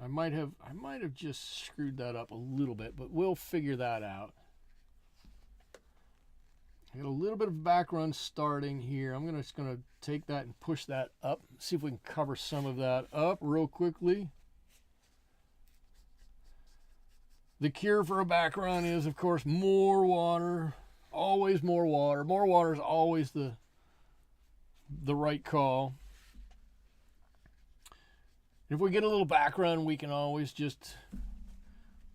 I might have just screwed that up a little bit, but we'll figure that out. I got a little bit of background starting here. I'm just gonna take that and push that up. See if we can cover some of that up real quickly. The cure for a background is, of course, more water. Always more water. More water is always the right call. If we get a little background, we can always just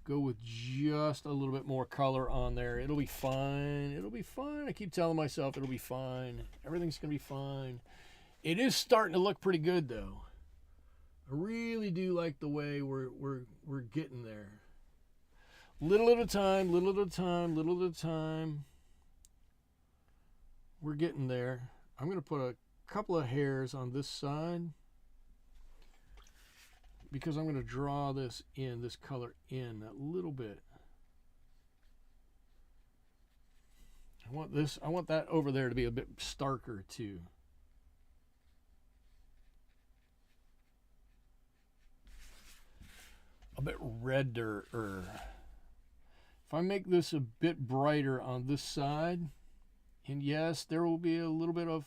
go with just a little bit more color on there. It'll be fine. It'll be fine. I keep telling myself it'll be fine. Everything's going to be fine. It is starting to look pretty good, though. I really do like the way we're getting there. Little at a time, little at a time, little at a time. We're getting there. I'm going to put a couple of hairs on this side because I'm going to draw this color in a little bit. I want that over there to be a bit starker too. A bit redder. If I make this a bit brighter on this side, and yes, there will be a little bit of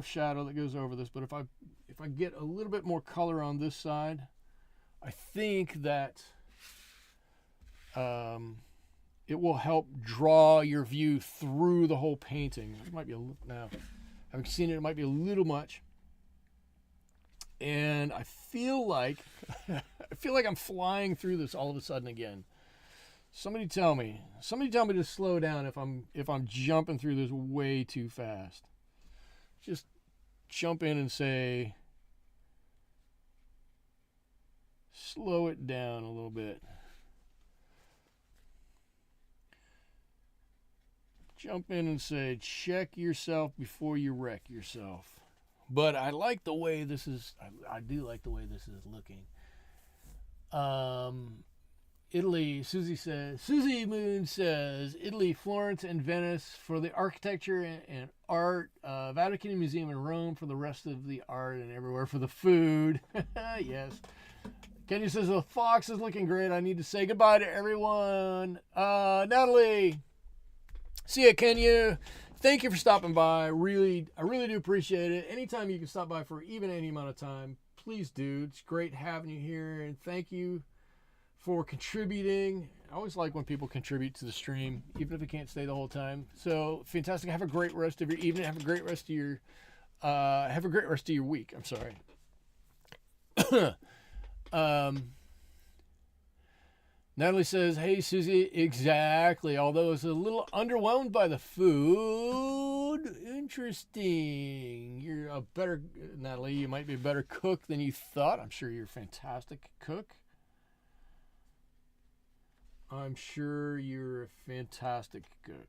shadow that goes over this, but if I get a little bit more color on this side, I think that it will help draw your view through the whole painting. It might be now, having seen it, it might be a little much. And I feel like I'm flying through this all of a sudden again. Somebody tell me to slow down if I'm jumping through this way too fast. Just jump in and say, slow it down a little bit. Jump in and say, check yourself before you wreck yourself. But I like the way this is. I do like the way this is looking. Italy, Susie Moon says, Italy, Florence, and Venice for the architecture and art, Vatican Museum in Rome for the rest of the art, and everywhere for the food. Yes. Kenya says, the fox is looking great. I need to say goodbye to everyone. Natalie, see ya, Kenya. Thank you for stopping by. I really do appreciate it. Anytime you can stop by for even any amount of time, please do. It's great having you here, and thank you for contributing. I always like when people contribute to the stream, even if they can't stay the whole time. So fantastic. Have a great rest of your evening. Have a great rest of your week. I'm sorry. Natalie says, hey, Susie, exactly. Although I was a little underwhelmed by the food. Interesting. You're a better, Natalie, you might be a better cook than you thought. I'm sure you're a fantastic cook. I'm sure you're a fantastic cook.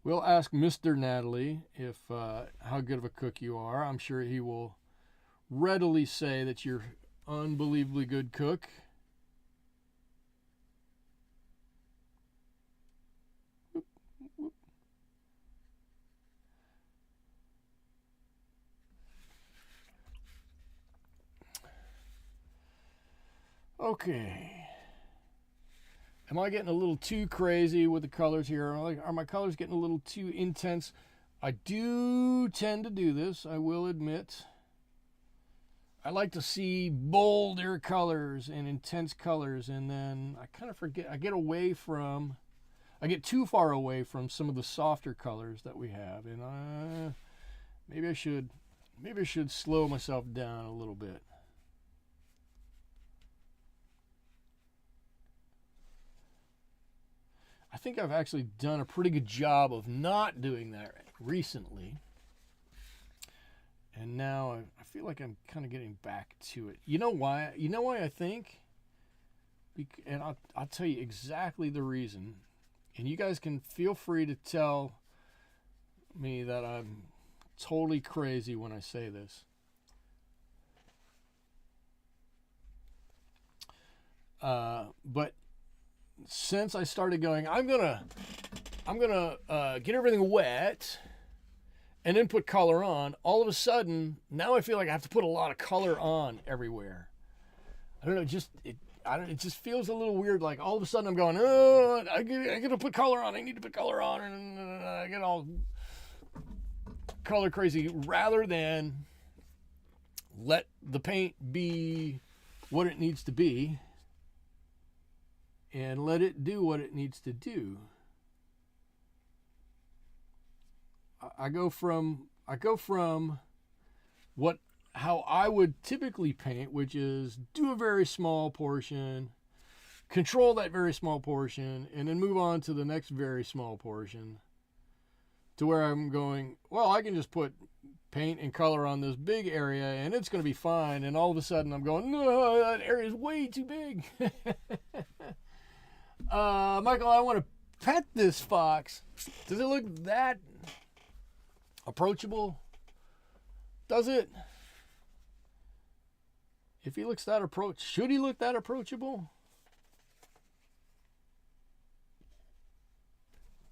We'll ask Mr. Natalie if how good of a cook you are. I'm sure he will readily say that you're unbelievably good cook. Okay. Am I getting a little too crazy with the colors here? Are my colors getting a little too intense? I do tend to do this, I will admit. I like to see bolder colors and intense colors, and then I kind of forget. I get too far away from some of the softer colors that we have, and maybe I should slow myself down a little bit. I think I've actually done a pretty good job of not doing that recently. And now I feel like I'm kind of getting back to it. You know why? You know why I think? And I'll tell you exactly the reason. And you guys can feel free to tell me that I'm totally crazy when I say this. But since I started going, I'm gonna get everything wet and then put color on, all of a sudden, now I feel like I have to put a lot of color on everywhere. I don't know, it just feels a little weird. Like all of a sudden I'm going, oh, I gotta put color on. I need to put color on, and I get all color crazy rather than let the paint be what it needs to be and let it do what it needs to do. I go from what how I would typically paint, which is do a very small portion, control that very small portion, and then move on to the next very small portion, to where I'm going, well, I can just put paint and color on this big area and it's going to be fine. And all of a sudden I'm going, no, that area is way too big. Michael, I want to pet this fox. Does it look that approachable? Does it? If he looks that should he look that approachable?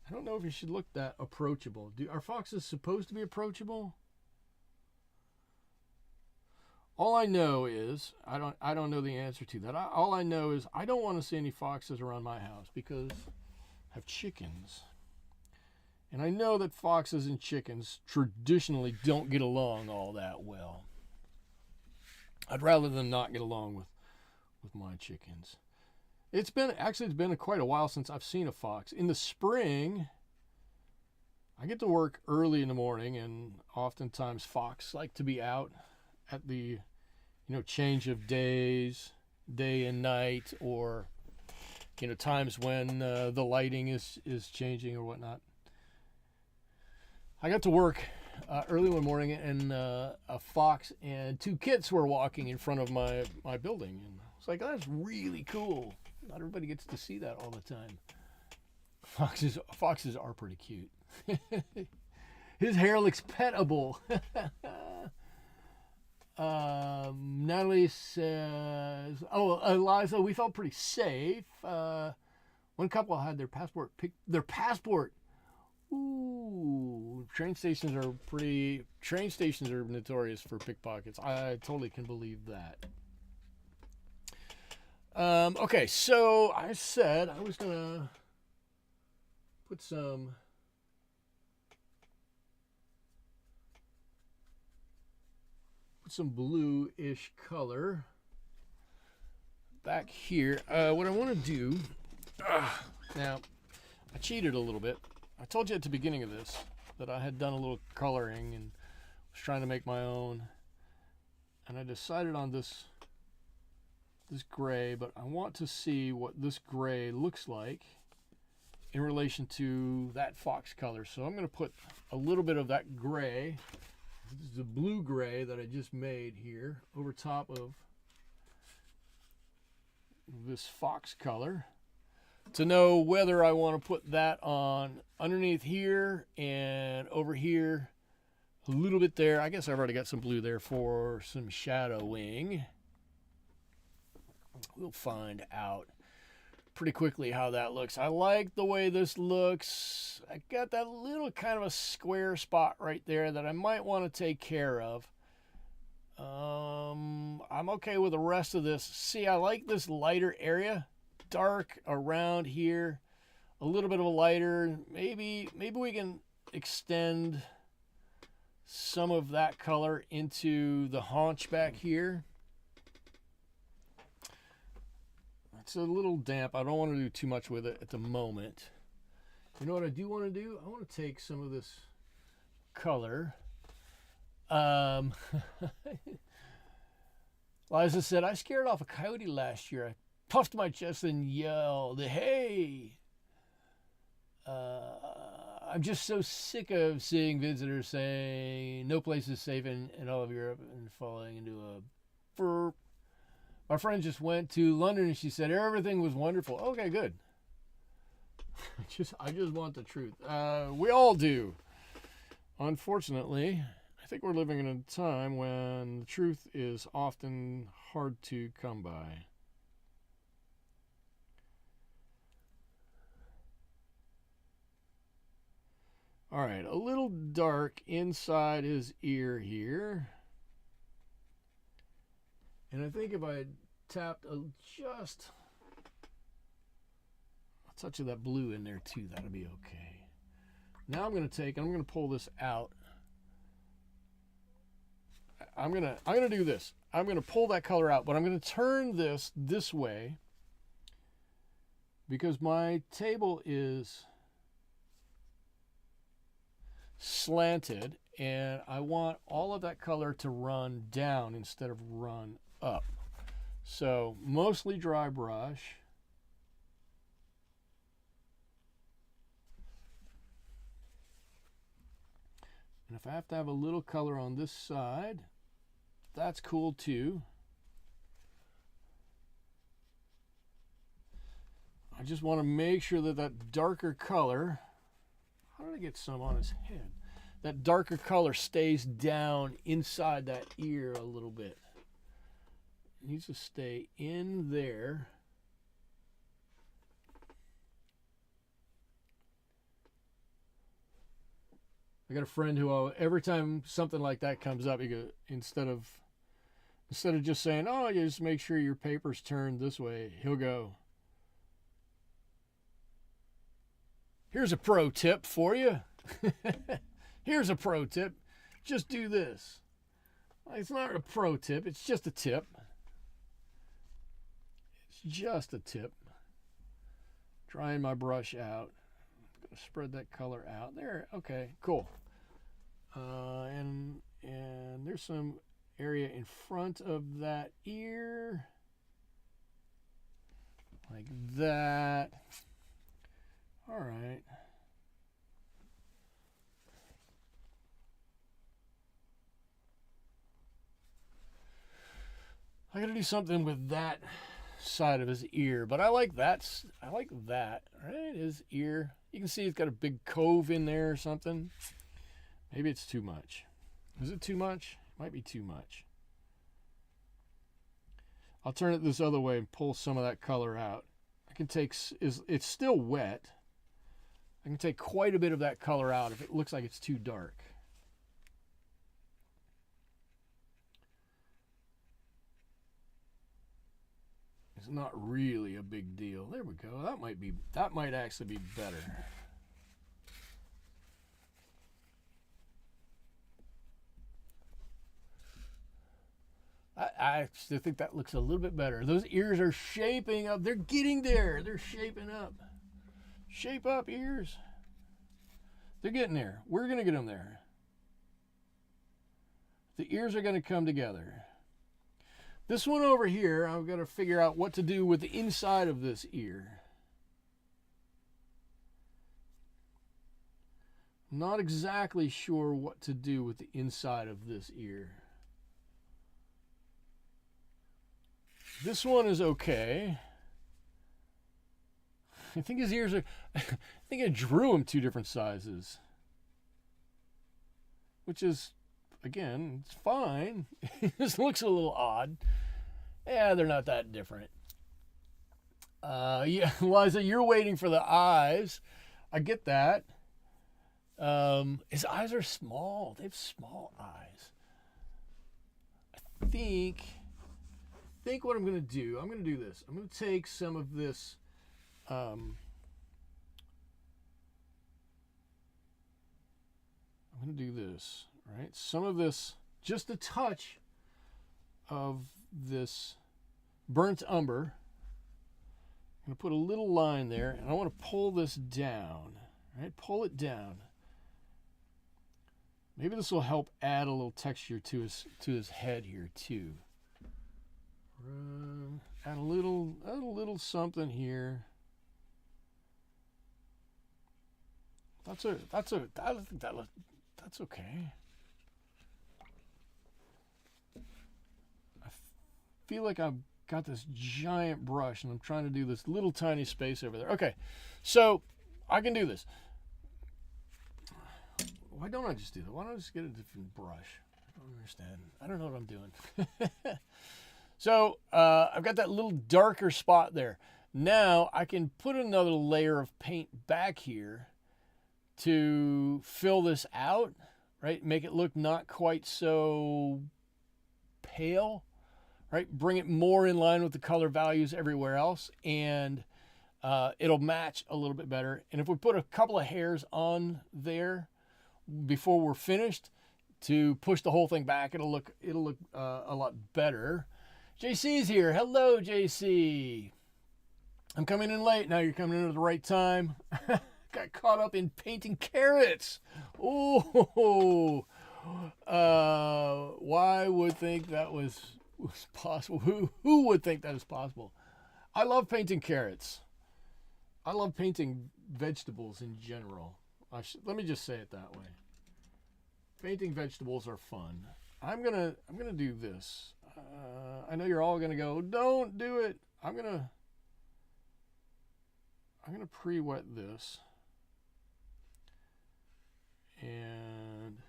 I don't know if he should look that approachable. Are foxes supposed to be approachable? All I know is, I don't know the answer to that. All I know is I don't want to see any foxes around my house because I have chickens. And I know that foxes and chickens traditionally don't get along all that well. I'd rather them not get along with my chickens. It's been quite a while since I've seen a fox. In the spring, I get to work early in the morning, and oftentimes fox like to be out at the, change of days, day and night, or, times when the lighting is changing or whatnot. I got to work early one morning, and a fox and two kits were walking in front of my building, and I was like, oh, that's really cool. Not everybody gets to see that all the time. Foxes are pretty cute. His hair looks petable. Natalie says, Eliza, we felt pretty safe. One couple had their passport Ooh, train stations are notorious for pickpockets. I totally can believe that. Okay, so I said I was gonna put some blue-ish color back here. What I want to do now, I cheated a little bit. I told you at the beginning of this that I had done a little coloring and was trying to make my own, and I decided on this gray, but I want to see what this gray looks like in relation to that fox color. So I'm going to put a little bit of that gray, this is the blue gray that I just made here, over top of this fox color, to know whether I want to put that on underneath here and over here, a little bit there. I guess I've already got some blue there for some shadowing. We'll find out pretty quickly how that looks. I like the way this looks. I got that little kind of a square spot right there that I might want to take care of. I'm okay with the rest of this. See, I like this lighter area, dark around here, a little bit of a lighter. Maybe we can extend some of that color into the haunch back here. It's a little damp. I don't want to do too much with it at the moment. You know what I do want to do? I want to take some of this color. Liza said, I scared off a coyote last year. I puffed my chest and yelled, hey! I'm just so sick of seeing visitors saying no place is safe in all of Europe and falling into a fur. My friend just went to London and she said everything was wonderful. Okay, good. I just want the truth. We all do. Unfortunately, I think we're living in a time when the truth is often hard to come by. All right, a little dark inside his ear here. And I think if I tapped just a touch of that blue in there too, that'll be okay. Now I'm going to pull this out. I'm going to do this. I'm going to pull that color out, but I'm going to turn this way because my table is slanted and I want all of that color to run down instead of run up. So mostly dry brush. And if I have to have a little color on this side, that's cool too. I just want to make sure that that darker color, how did I get some on his head? That darker color stays down inside that ear a little bit. It needs to stay in there. I got a friend who every time something like that comes up, he goes, instead of just saying, "Oh, you just make sure your paper's turned this way," he'll go, "Here's a pro tip for you." Here's a pro tip. Just do this. It's not a pro tip. It's just a tip. It's just a tip. Drying my brush out. I'm going to spread that color out. There. Okay, cool. And there's some area in front of that ear. Like that. All right. I got to do something with that side of his ear, but I like that. I like that, right? His ear. You can see he's got a big cove in there or something. Maybe it's too much. Is it too much? It might be too much. I'll turn it this other way and pull some of that color out. I can take, it's still wet. I can take quite a bit of that color out if it looks like it's too dark. It's not really a big deal. There we go. That might actually be better. I actually think that looks a little bit better. Those ears are shaping up. They're getting there. They're shaping up. Shape up, ears. They're getting there. We're going to get them there. The ears are going to come together. This one over here, I've got to figure out what to do with the inside of this ear. Not exactly sure what to do with the inside of this ear. This one is okay. I think his ears are, I think I drew him two different sizes. Which is, again, it's fine. It just looks a little odd. Yeah, they're not that different. Yeah, Liza, you're waiting for the eyes. I get that. His eyes are small. They have small eyes. I think what I'm going to do, I'm going to do this. I'm going to take some of this, I'm going to do this, right? Some of this, just a touch of this burnt umber. I'm going to put a little line there, and I want to pull this down, right? Pull it down. Maybe this will help add a little texture to his head here too. Add a little something here. That's okay. I feel like I've got this giant brush and I'm trying to do this little tiny space over there. Okay, so I can do this. Why don't I just do that? Why don't I just get a different brush? I don't understand. I don't know what I'm doing. So I've got that little darker spot there. Now I can put another layer of paint back here to fill this out, right? Make it look not quite so pale, right? Bring it more in line with the color values everywhere else, and it'll match a little bit better. And if we put a couple of hairs on there before we're finished to push the whole thing back, it'll look a lot better. JC's here. Hello, JC. I'm coming in late. Now you're coming in at the right time. Got caught up in painting carrots. Oh, Why would think that was possible? Who would think that is possible? I love painting carrots. I love painting vegetables in general. Let me just say it that way. Painting vegetables are fun. I'm gonna do this. I know you're all gonna go, don't do it. I'm gonna pre-wet this, and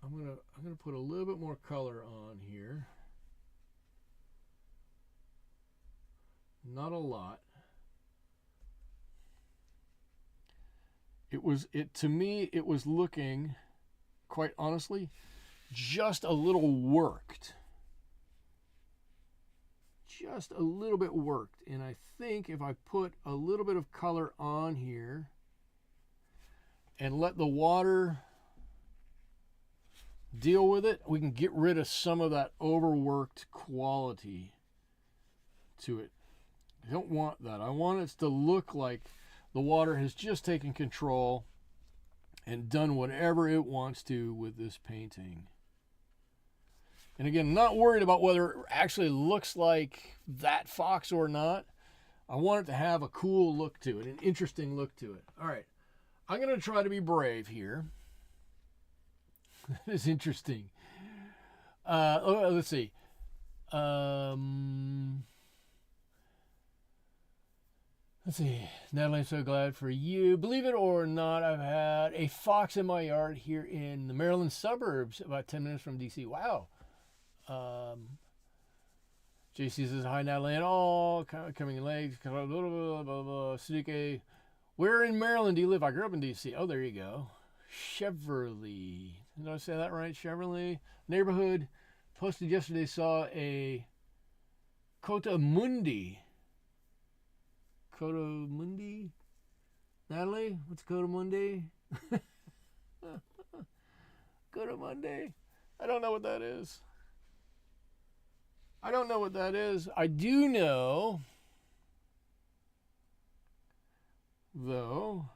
I'm gonna put a little bit more color on here. Not a lot. To me it was looking, quite honestly, just a little worked. Just a little bit worked. And I think if I put a little bit of color on here and let the water deal with it, we can get rid of some of that overworked quality to it. I don't want that. I want it to look like the water has just taken control and done whatever it wants to with this painting. And again, not worried about whether it actually looks like that fox or not. I want it to have a cool look to it, an interesting look to it. All right, I'm going to try to be brave here. That is interesting. Let's see. Let's see. Natalie, I'm so glad for you. Believe it or not, I've had a fox in my yard here in the Maryland suburbs, about 10 minutes from D.C. Wow. JC says, hi, Natalie, and all coming in late. Suzuki, where in Maryland do you live? I grew up in D.C. Oh, there you go. Cheverly. Did I say that right? Cheverly. Neighborhood. Posted yesterday, saw a Kota Mundi. Kota Mundi? Natalie, what's Kota Mundi? Kota Mundi? I don't know what that is. I don't know what that is. I do know, though,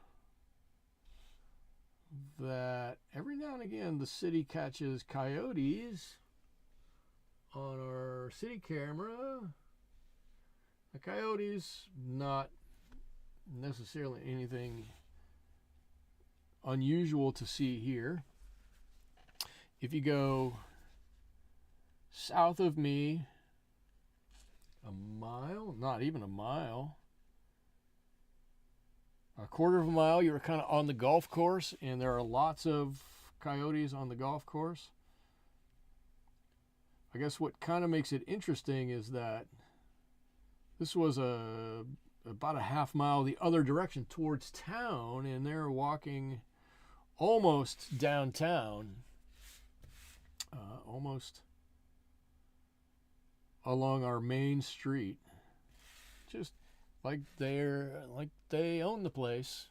that every now and again the city catches coyotes on our city camera. The coyotes, not necessarily anything unusual to see here. If you go south of me a mile, not even a mile, a quarter of a mile, you're kind of on the golf course, and there are lots of coyotes on the golf course. I guess what kind of makes it interesting is that this was about a half mile the other direction towards town, and they're walking almost downtown, almost along our main street, just like they own the place.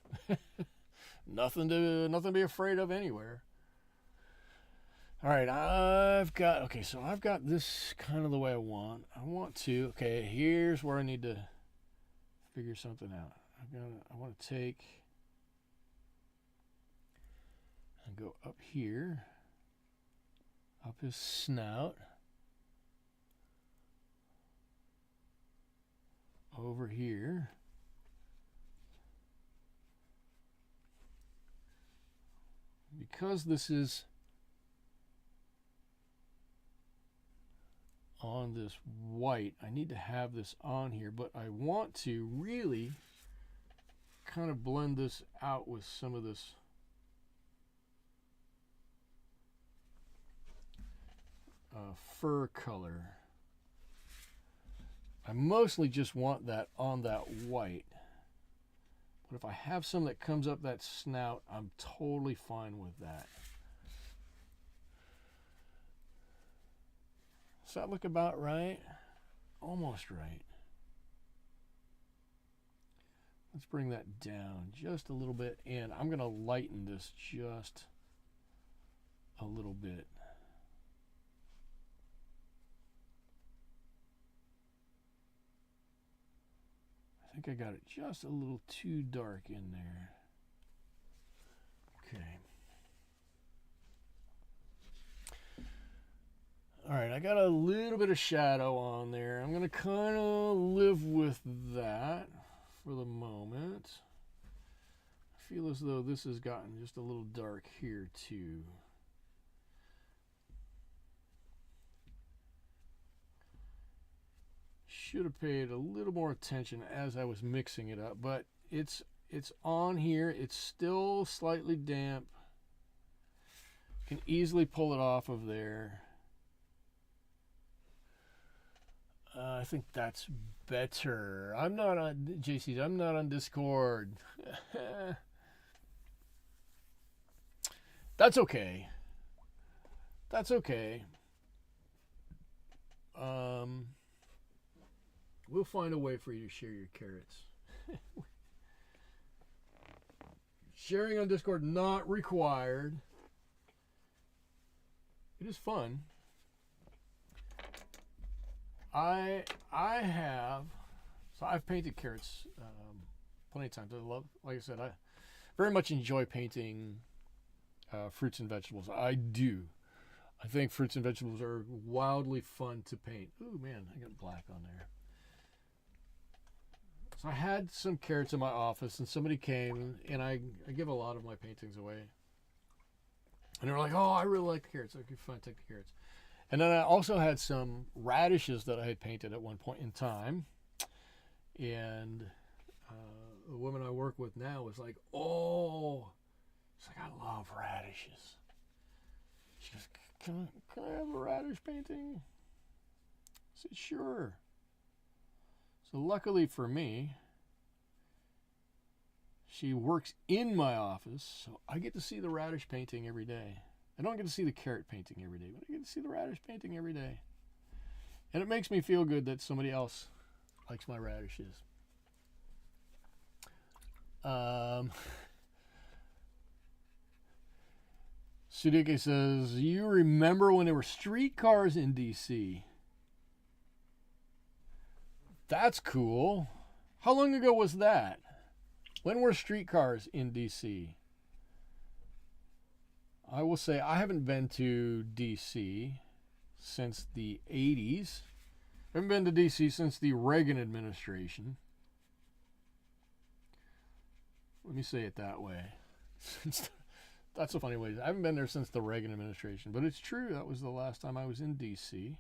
Nothing to be afraid of anywhere. All right, I've got this kind of the way I want. Okay, here's where I need to figure something out. I want to take and go up here, up his snout, over here, because this is on this white, I need to have this on here, but I want to really kind of blend this out with some of this fur color. I mostly just want that on that white, but if I have some that comes up that snout, I'm totally fine with that. Does that look about right? Almost right. Let's bring that down just a little bit, and I'm going to lighten this just a little bit. I think I got it just a little too dark in there. I got a little bit of shadow on there. I'm going to kind of live with that for the moment. I feel as though this has gotten just a little dark here too. Should have paid a little more attention as I was mixing it up, but it's on here. It's still slightly damp. Can easily pull it off of there. I think that's better. I'm not on JC's. I'm not on Discord. That's okay. That's okay. We'll find a way for you to share your carrots. Sharing on Discord not required. It is fun. I've painted carrots plenty of times. I love, like I said, I very much enjoy painting fruits and vegetables. I do. I think fruits and vegetables are wildly fun to paint. Ooh, man, I got black on there. So I had some carrots in my office, and somebody came, and I give a lot of my paintings away. And they were like, oh, I really like the carrots. Okay, fine, take the carrots. And then I also had some radishes that I had painted at one point in time. And the woman I work with now was like, oh, it's like, I love radishes. She goes, can I have a radish painting? I said, sure. So luckily for me, she works in my office, so I get to see the radish painting every day. I don't get to see the carrot painting every day, but I get to see the radish painting every day. And it makes me feel good that somebody else likes my radishes. Sudike says, you remember when there were streetcars in DC? That's cool. How long ago was that? When were streetcars in DC? I will say I haven't been to DC since the 80s. I haven't been to DC since the Reagan administration. Let me say it that way. That's a funny way. I haven't been there since the Reagan administration, but it's true. That was the last time I was in DC.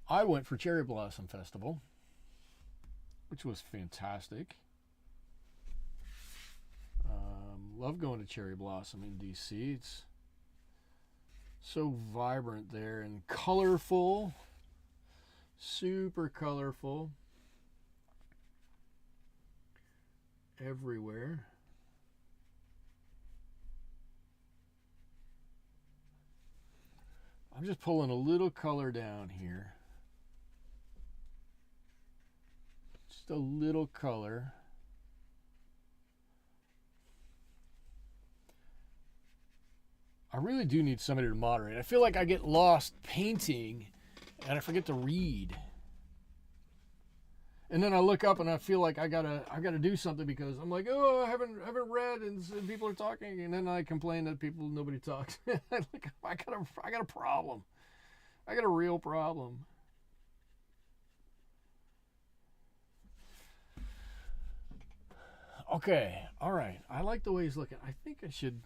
I went for Cherry Blossom Festival, which was fantastic. Love going to Cherry Blossom in DC. It's so vibrant there and colorful, super colorful, everywhere. I'm just pulling a little color down here. Just a little color. I really do need somebody to moderate. I feel like I get lost painting and I forget to read. And then I look up and I feel like I gotta do something because I'm like, oh, I haven't read and people are talking, and then I complain that nobody talks. I got a problem. I got a real problem. Okay, all right. I like the way he's looking. I think I should.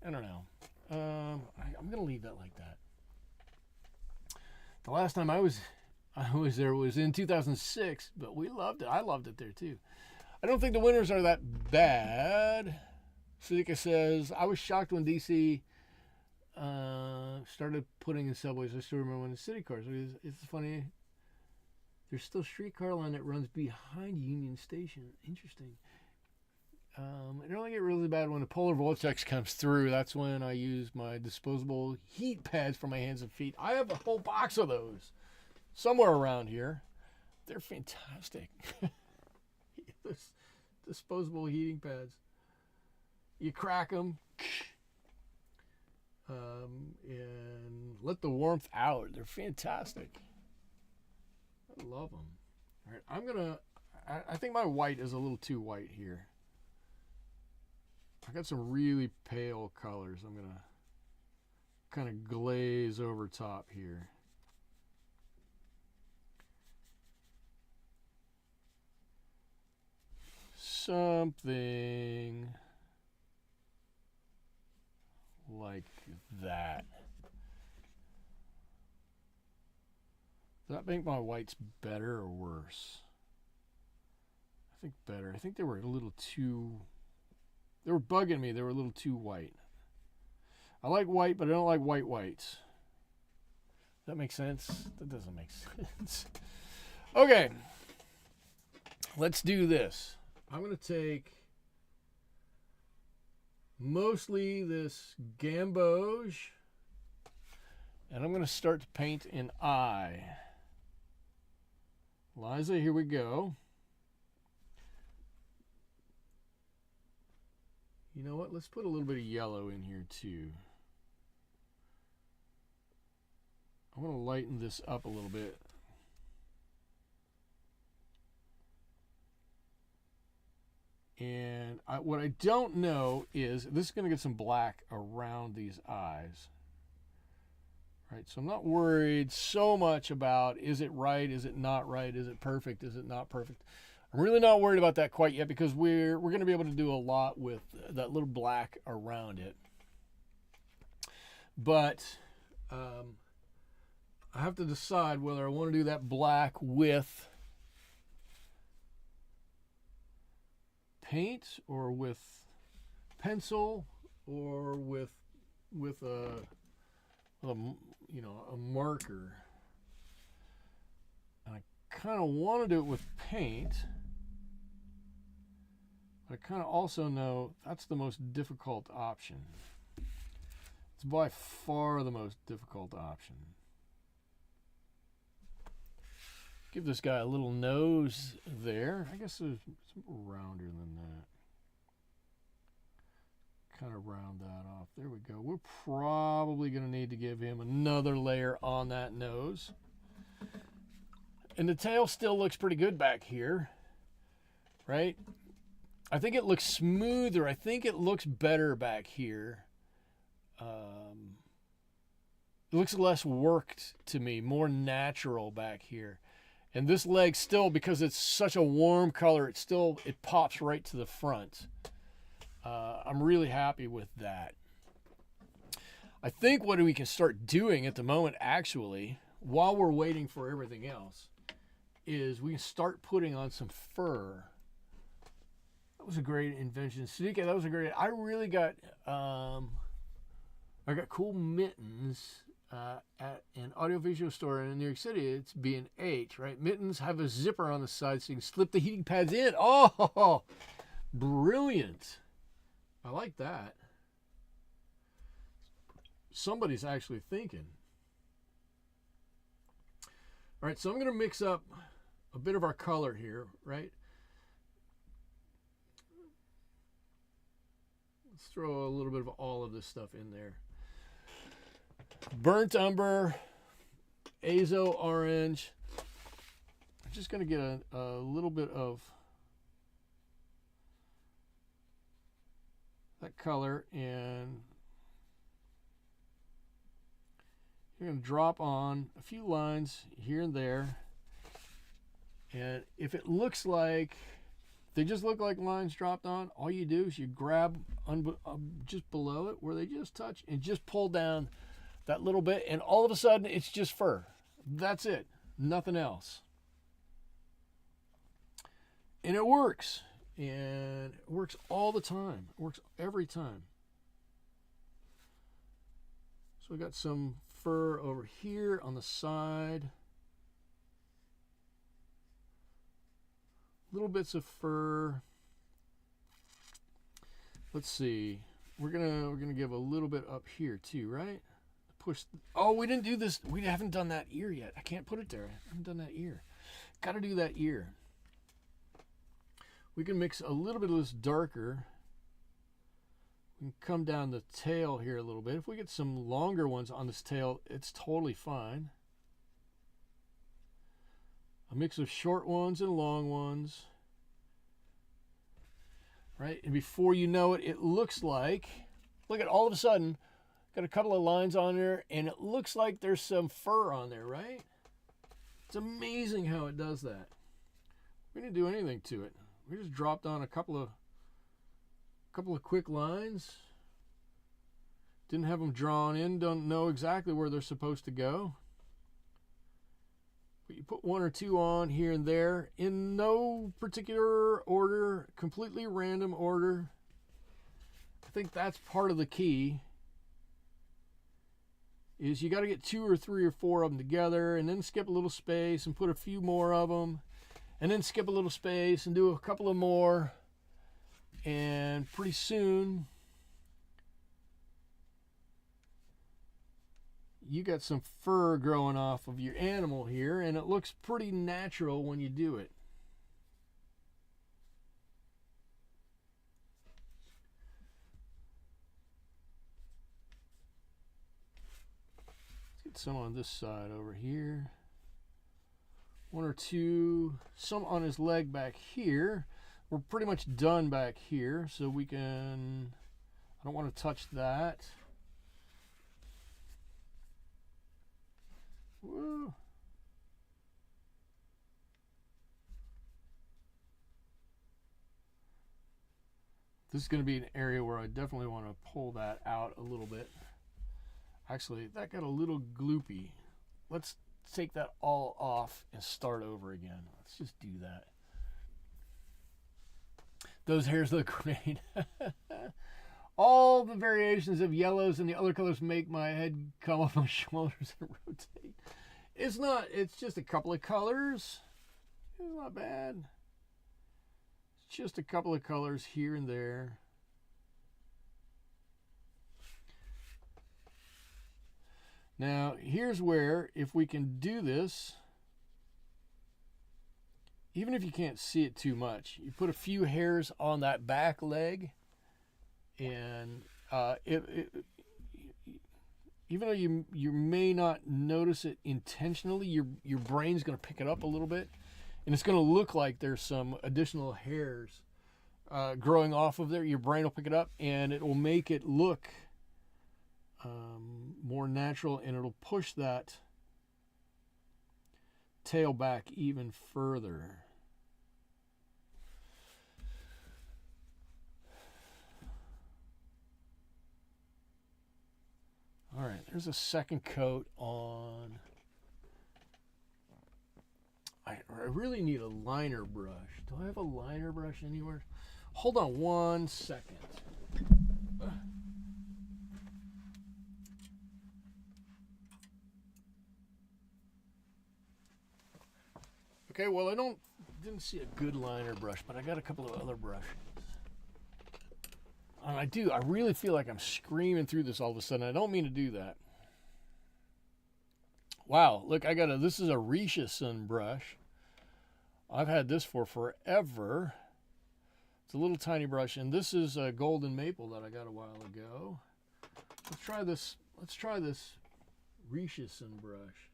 I don't know. I'm gonna leave that like that. The last time I was there was in 2006, but we loved it. I loved it there too. I don't think the winters are that bad. Sudika says, I was shocked when DC started putting in subways. I still remember when the city cars. It's funny. There's still a streetcar line that runs behind Union Station. Interesting. It only get really bad when the polar vortex comes through. That's when I use my disposable heat pads for my hands and feet. I have a whole box of those somewhere around here. They're fantastic. Disposable heating pads. You crack them and let the warmth out. They're fantastic. I love them. All right, I think my white is a little too white here. I got some really pale colors. I'm gonna kind of glaze over top here. Something like that. Does that make my whites better or worse? I think better. I think they were a little too... They were bugging me. They were a little too white. I like white, but I don't like white whites. Does that make sense? That doesn't make sense. Okay. Let's do this. I'm going to take mostly this gamboge, and I'm going to start to paint an eye. Liza, here we go. You know what? Let's put a little bit of yellow in here too. I want to lighten this up a little bit. And what I don't know is, this is going to get some black around these eyes. Right, so I'm not worried so much about, is it right, is it not right, is it perfect, is it not perfect. I'm really not worried about that quite yet, because we're going to be able to do a lot with that little black around it. But I have to decide whether I want to do that black with paint or with pencil or with a marker. And I kind of want to do it with paint, but I kind of also know that's the most difficult option. It's by far the most difficult option. Give this guy a little nose there. I guess it's rounder than that. Kind of round that off. There we go. We're probably going to need to give him another layer on that nose. And the tail still looks pretty good back here, right? I think it looks smoother. I think it looks better back here. It looks less worked to me, more natural back here. And this leg still, because it's such a warm color, it pops right to the front. I'm really happy with that. I think what we can start doing at the moment, actually, while we're waiting for everything else, is we can start putting on some fur. That was a great invention. Sunika, that was a great... I really got... I got cool mittens at an audiovisual store in New York City. It's B&H, right? Mittens have a zipper on the side so you can slip the heating pads in. Oh, brilliant. I like that. Somebody's actually thinking. All right, so I'm going to mix up a bit of our color here, right? Let's throw a little bit of all of this stuff in there. Burnt umber, azo orange. I'm just going to get a little bit of that color, and you're going to drop on a few lines here and there. And if it looks like they just look like lines dropped on, all you do is you grab just below it where they just touch and just pull down that little bit, and all of a sudden it's just fur. That's it. Nothing else. And it works. And it works all the time. It works every time. So we got some fur over here on the side. Little bits of fur. Let's see. We're gonna give a little bit up here too, right? Push. Oh, we didn't do this. We haven't done that ear yet. I can't put it there. I haven't done that ear. Got to do that ear. We can mix a little bit of this darker. We can come down the tail here a little bit. If we get some longer ones on this tail, it's totally fine. A mix of short ones and long ones. Right? And before you know it, it looks like, look at all of a sudden, Got a couple of lines on there, and it looks like there's some fur on there, right? It's amazing how it does that. We didn't do anything to it. We just dropped on a couple of quick lines. Didn't have them drawn in. Don't know exactly where they're supposed to go. But you put one or two on here and there in no particular order, completely random order. I think that's part of the key. Is you got to get 2 or 3 or 4 of them together, and then skip a little space and put a few more of them, and then skip a little space and do a couple of more, and pretty soon you got some fur growing off of your animal here, and it looks pretty natural when you do it. Some on this side over here, 1 or 2, some on his leg back here. We're pretty much done back here, so we can, I don't want to touch that. Woo. This is going to be an area where I definitely want to pull that out a little bit. Actually, that got a little gloopy. Let's take that all off and start over again. Let's just do that. Those hairs look great. All the variations of yellows and the other colors make my head come off my shoulders and rotate. It's just a couple of colors. It's not bad. It's just a couple of colors here and there. Now, here's where, if we can do this, even if you can't see it too much, you put a few hairs on that back leg, and even though you may not notice it intentionally, your brain's going to pick it up a little bit, and it's going to look like there's some additional hairs growing off of there. Your brain will pick it up, and it will make it look more natural, and it'll push that tail back even further. All right, there's a second coat on. I really need a liner brush. Do I have a liner brush anywhere? Hold on 1 second. Okay, well, I didn't see a good liner brush, but I got a couple of other brushes. And I really feel like I'm screaming through this all of a sudden. I don't mean to do that. Wow, look, this is a Risha brush. I've had this for forever. It's a little tiny brush, and this is a golden maple that I got a while ago. Let's try this Risha brush.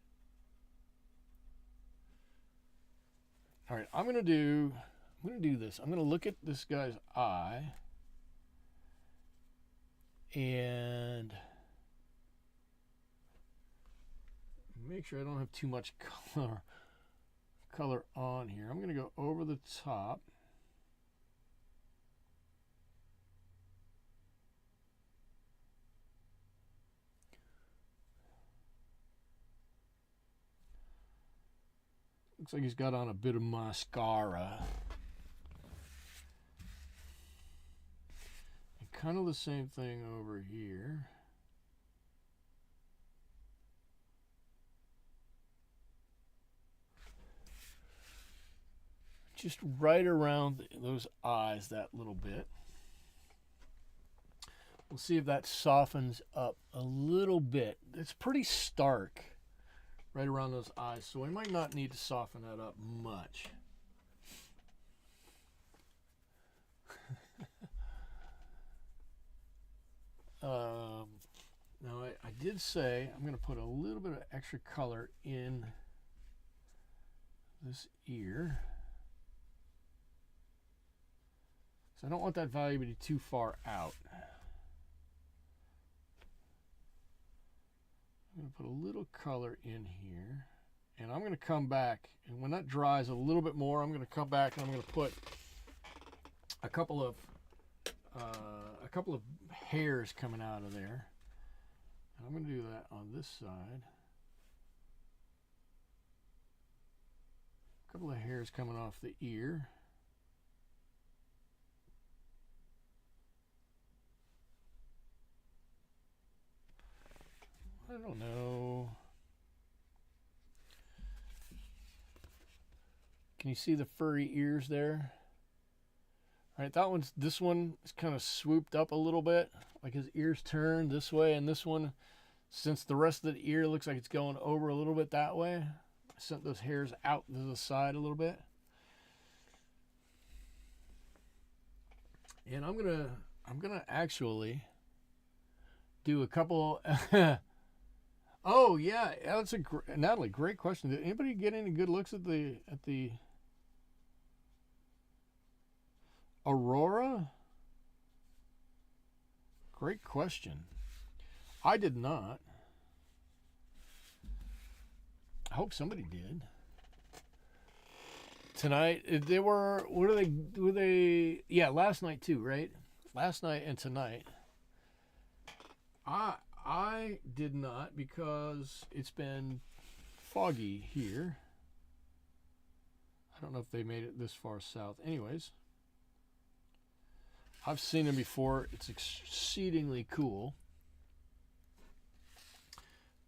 All right, I'm gonna do this. I'm gonna look at this guy's eye and make sure I don't have too much color on here. I'm gonna go over the top. Looks like he's got on a bit of mascara. And kind of the same thing over here. Just right around those eyes that little bit. We'll see if that softens up a little bit. It's pretty stark right around those eyes, so we might not need to soften that up much. Now I did say I'm going to put a little bit of extra color in this ear. So I don't want that value to be too far out. I'm going to put a little color in here. And I'm going to come back, and when that dries a little bit more, I'm going to come back and I'm going to put a couple of hairs coming out of there. And I'm going to do that on this side. A couple of hairs coming off the ear. I don't know. Can you see the furry ears there? All right, this one is kind of swooped up a little bit, like his ears turned this way, and this one, since the rest of the ear looks like it's going over a little bit that way, I sent those hairs out to the side a little bit. And I'm gonna actually do a couple. Oh yeah, that's Natalie, great question. Did anybody get any good looks at the Aurora? Great question. I did not. I hope somebody did. Tonight, they were, were they, yeah, last night too, right? Last night and tonight. I did not, because it's been foggy here. I don't know if they made it this far south. Anyways, I've seen them before. It's exceedingly cool.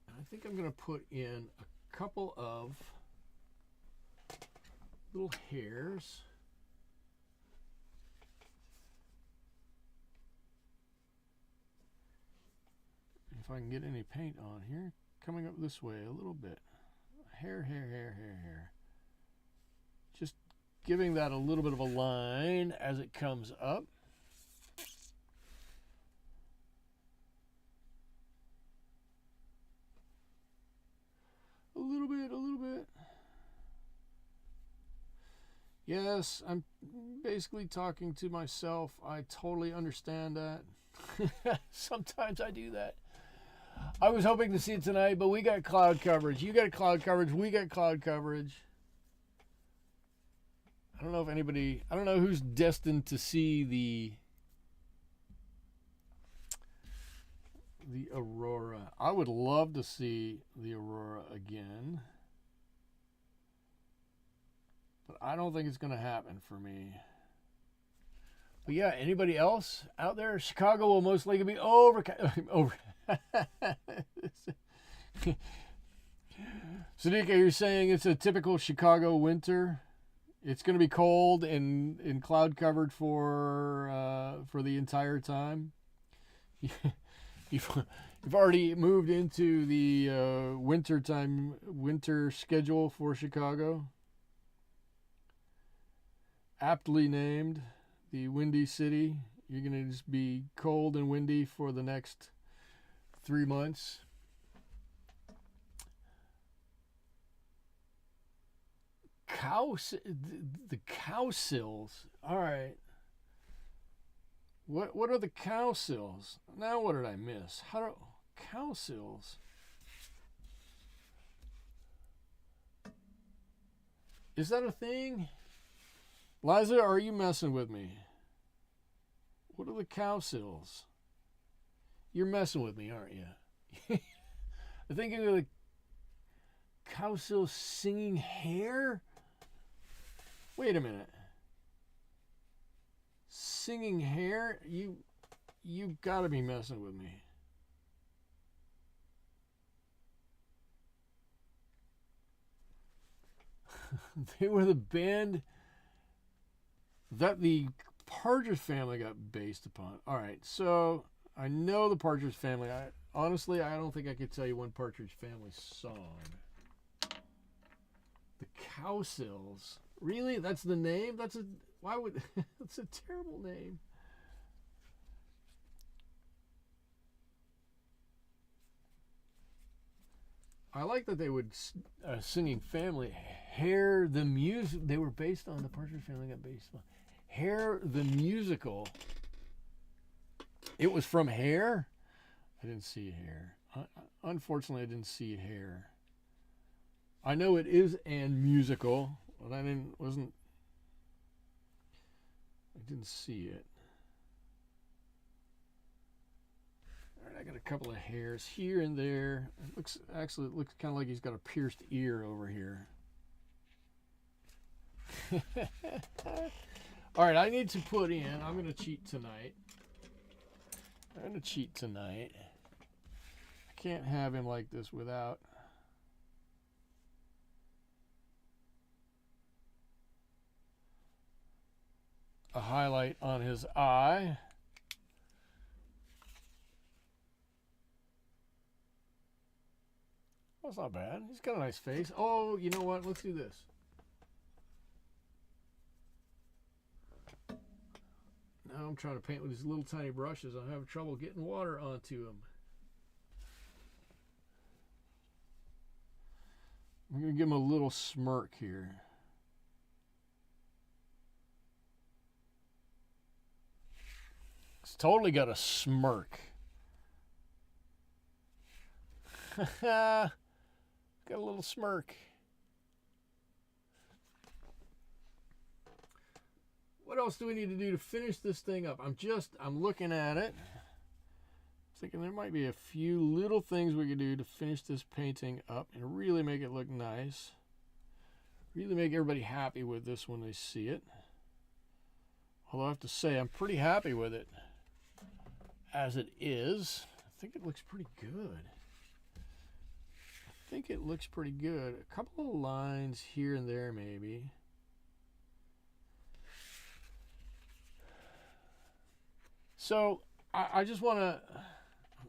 I think I'm going to put in a couple of little hairs. If I can get any paint on here, coming up this way a little bit. Hair. Just giving that a little bit of a line as it comes up. A little bit. Yes, I'm basically talking to myself. I totally understand that. Sometimes I do that. I was hoping to see it tonight, but we got cloud coverage. You got cloud coverage. We got cloud coverage. I don't know who's destined to see the Aurora. I would love to see the Aurora again, but I don't think it's going to happen for me. But yeah, anybody else out there? Chicago will most likely be over. Sadiqa, you're saying it's a typical Chicago winter? It's going to be cold and cloud covered for the entire time. You've already moved into the winter schedule for Chicago. Aptly named the Windy City. You're going to just be cold and windy for the next 3 months. The cow sills. All right. What are the cow sills? Now what did I miss? Cow sills? Is that a thing? Liza, are you messing with me? What are the cow sills? You're messing with me, aren't you? I'm thinking of the cow sills singing hair? Wait a minute. Singing hair? You gotta be messing with me. They were the band that the Partridge Family got based upon. All right, so I know the Partridge Family. Honestly, I don't think I could tell you one Partridge Family song. The Cowsills. Really? That's the name? That's a terrible name. I like that they would singing family. Hair the music. They were based on the Partridge Family got based on Hair the musical. It was from Hair. I didn't see Hair. Unfortunately, I didn't see hair. I know it is and musical, but I didn't see it. All right, I got a couple of hairs here and there. It looks kind of like he's got a pierced ear over here. All right, I need to put in. I'm going to cheat tonight. I can't have him like this without a highlight on his eye. That's not bad. He's got a nice face. Oh, you know what? Let's do this. Now I'm trying to paint with these little tiny brushes. I'm having trouble getting water onto them. I'm going to give him a little smirk here. It's totally got a smirk. Got a little smirk. What else do we need to do to finish this thing up? I'm looking at it. Thinking there might be a few little things we could do to finish this painting up and really make it look nice. Really make everybody happy with this when they see it. Although I have to say I'm pretty happy with it as it is. I think it looks pretty good. A couple of lines here and there maybe. So I just want to,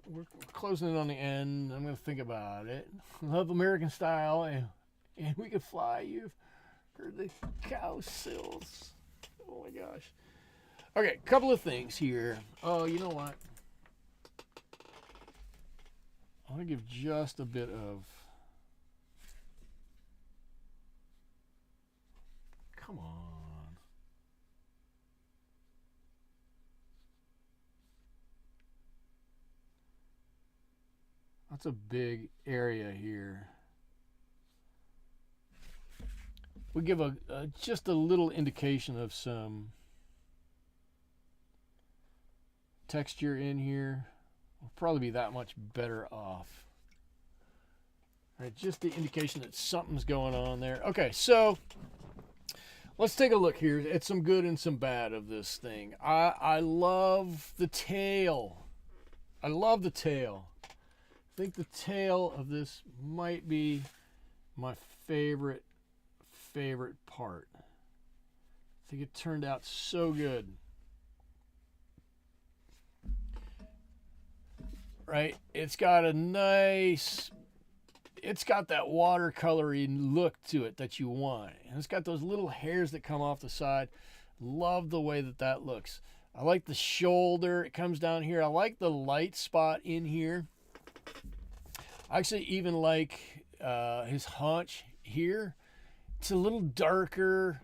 we're closing in on the end. I'm going to think about it. Love American Style, and we could fly. You've heard the cow sills. Oh my gosh. Okay, a couple of things here. Oh, you know what? I want to give just a bit of, come on. That's a big area here. We give just a little indication of some texture in here. We'll probably be that much better off. All right, just the indication that something's going on there. Okay, so let's take a look here at some good and some bad of this thing. I love the tail. I think the tail of this might be my favorite part. I think it turned out so good. Right? It's got that watercolory look to it that you want. And it's got those little hairs that come off the side. Love the way that looks. I like the shoulder. It comes down here. I like the light spot in here. I actually even like his haunch here. It's a little darker.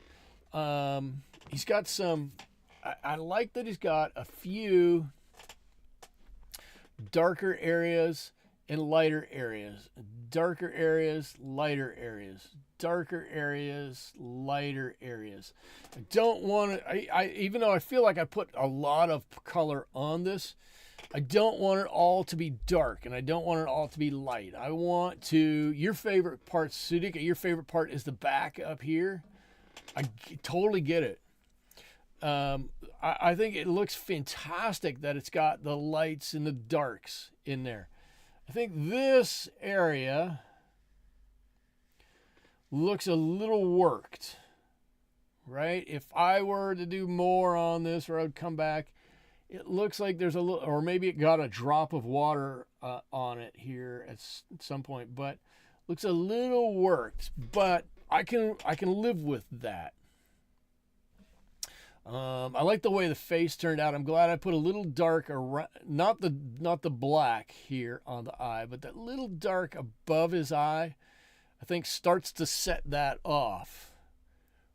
He's got some, I like that he's got a few darker areas and lighter areas. Darker areas, lighter areas. Darker areas, lighter areas. I don't want to, even though I feel like I put a lot of color on this, I don't want it all to be dark, and I don't want it all to be light. I want to, your favorite part, Sudika, your favorite part is the back up here. I totally get it. I think it looks fantastic that it's got the lights and the darks in there. I think this area looks a little worked, right? If I were to do more on this, or I would come back, it looks like there's a little, or maybe it got a drop of water on it here at some point, but looks a little worked. But I can live with that. I like the way the face turned out. I'm glad I put a little dark around, not the black here on the eye, but that little dark above his eye, I think starts to set that off.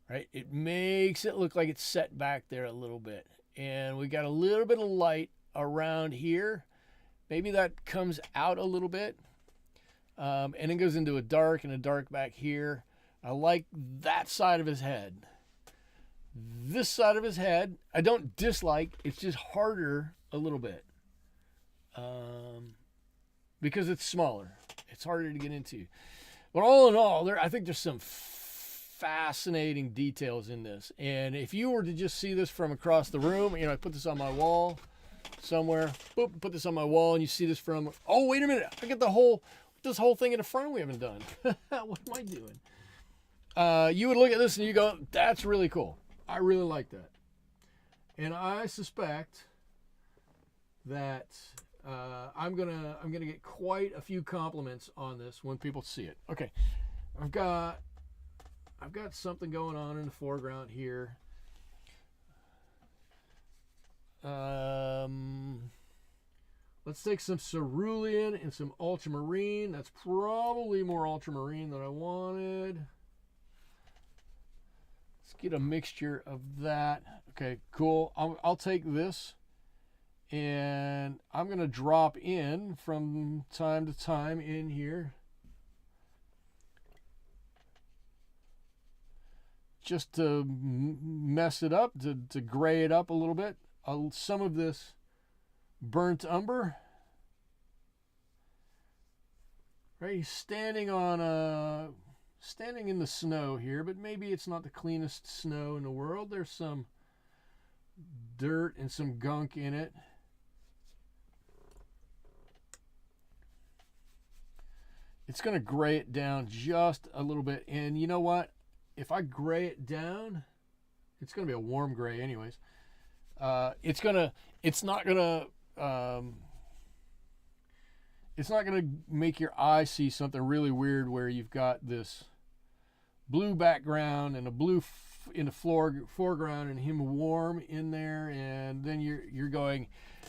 Right? It makes it look like it's set back there a little bit. And we got a little bit of light around here. Maybe that comes out a little bit. And it goes into a dark and a dark back here. I like that side of his head. This side of his head, I don't dislike. It's just harder a little bit. Because it's smaller. It's harder to get into. But all in all, I think there's some fascinating details in this. And if you were to just see this from across the room, I put this on my wall somewhere. Boop, put this on my wall, and you see this from. Oh, wait a minute! I get this whole thing in the front we haven't done. What am I doing? You would look at this and you go, "That's really cool. I really like that." And I suspect that I'm gonna get quite a few compliments on this when people see it. Okay, I've got something going on in the foreground here. Let's take some cerulean and some ultramarine. That's probably more ultramarine than I wanted. Let's get a mixture of that. Okay, cool. I'll take this, and I'm going to drop in from time to time in here. Just to mess it up, to gray it up a little bit. Some of this burnt umber. Right, he's standing in the snow here, but maybe it's not the cleanest snow in the world. There's some dirt and some gunk in it. It's going to gray it down just a little bit. And you know what? If I gray it down, it's going to be a warm gray anyways. It's not gonna make your eye see something really weird where you've got this blue background and a blue in the foreground and him warm in there, and then you're going,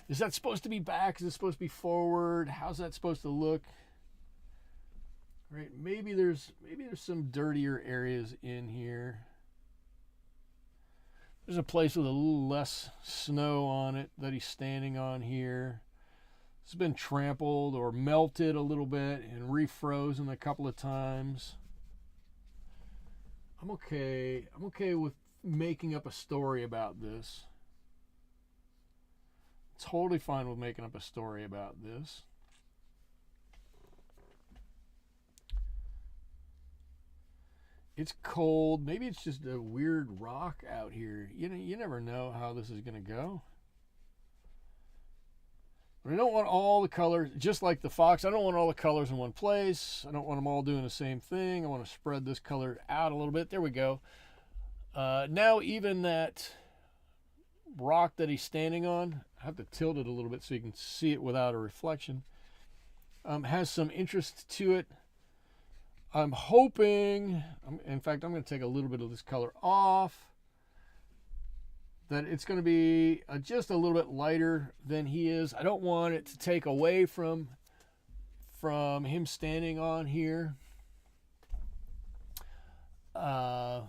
is that supposed to be back? Is it supposed to be forward? How's that supposed to look? Right? Maybe there's some dirtier areas in here. There's a place with a little less snow on it that he's standing on here. It's been trampled or melted a little bit and refrozen a couple of times. I'm okay with making up a story about this. Totally fine with making up a story about this. It's cold. Maybe it's just a weird rock out here. You never know how this is going to go. But I don't want all the colors, just like the fox, I don't want all the colors in one place. I don't want them all doing the same thing. I want to spread this color out a little bit. There we go. Now even that rock that he's standing on, I have to tilt it a little bit so you can see it without a reflection, has some interest to it. I'm hoping, in fact, I'm going to take a little bit of this color off, that it's going to be just a little bit lighter than he is. I don't want it to take away from him standing on here. It's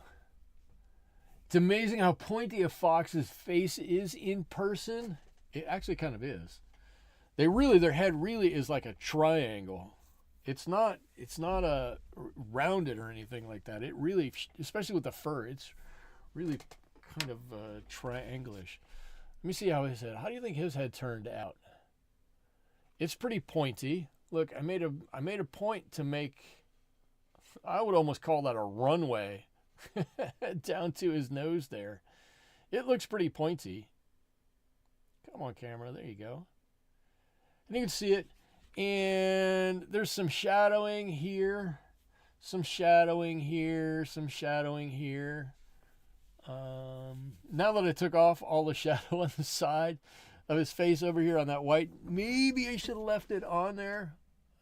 amazing how pointy a fox's face is in person. It actually kind of is. Their head really is like a triangle. It's not a rounded or anything like that. It really, especially with the fur, it's really kind of triangulish. Let me see how his head. How do you think his head turned out? It's pretty pointy. Look, I made a point to make. I would almost call that a runway down to his nose there. It looks pretty pointy. Come on, camera. There you go. And you can see it. And there's some shadowing here, some shadowing here, some shadowing here. Now that I took off all the shadow on the side of his face over here on that white, maybe I should have left it on there.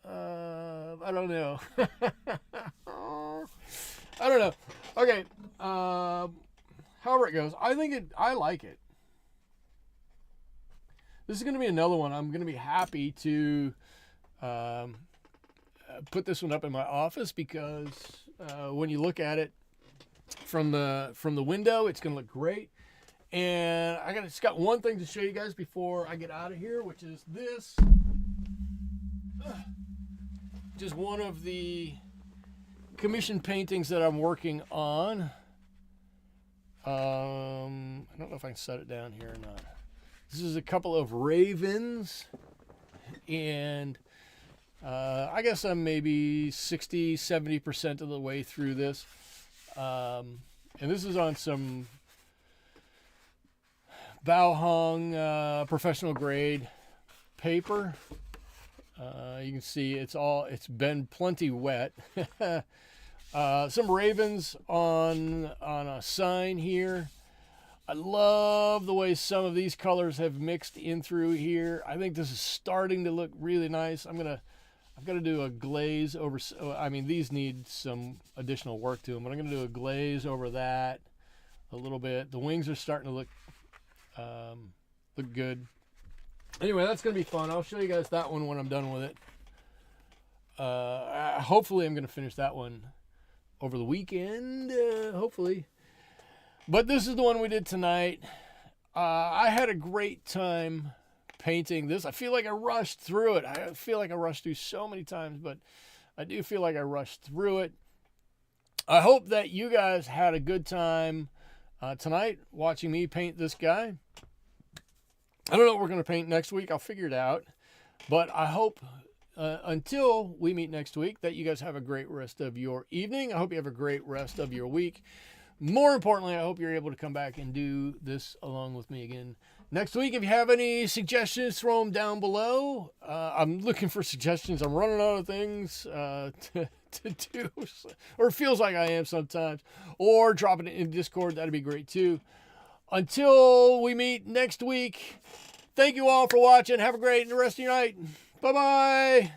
I don't know. I don't know. Okay. However it goes, I like it. This is going to be another one. I'm going to be happy to put this one up in my office because when you look at it from the window, it's going to look great. And it's got one thing to show you guys before I get out of here, which is this. just one of the commission paintings that I'm working on. I don't know if I can set it down here or not. This is a couple of ravens, and I guess I'm maybe 60-70% of the way through this. And this is on some Bao-Hong professional grade paper. You can see it's been plenty wet. Some ravens on a sign here. I love the way some of these colors have mixed in through here. I think this is starting to look really nice. I've got to do a glaze over. I mean, these need some additional work to them, but I'm going to do a glaze over that a little bit. The wings are starting to look good. Anyway, that's going to be fun. I'll show you guys that one when I'm done with it. Hopefully, I'm going to finish that one over the weekend. Hopefully. But this is the one we did tonight. I had a great time painting this. I feel like I rushed through it. I feel like I rushed through so many times, but I do feel like I rushed through it. I hope that you guys had a good time tonight watching me paint this guy. I don't know what we're going to paint next week. I'll figure it out. But I hope until we meet next week that you guys have a great rest of your evening. I hope you have a great rest of your week. More importantly, I hope you're able to come back and do this along with me again next week. If you have any suggestions, throw them down below. I'm looking for suggestions. I'm running out of things to do, or it feels like I am sometimes. Or drop it in Discord. That'd be great too. Until we meet next week, thank you all for watching. Have a great rest of your night. Bye-bye.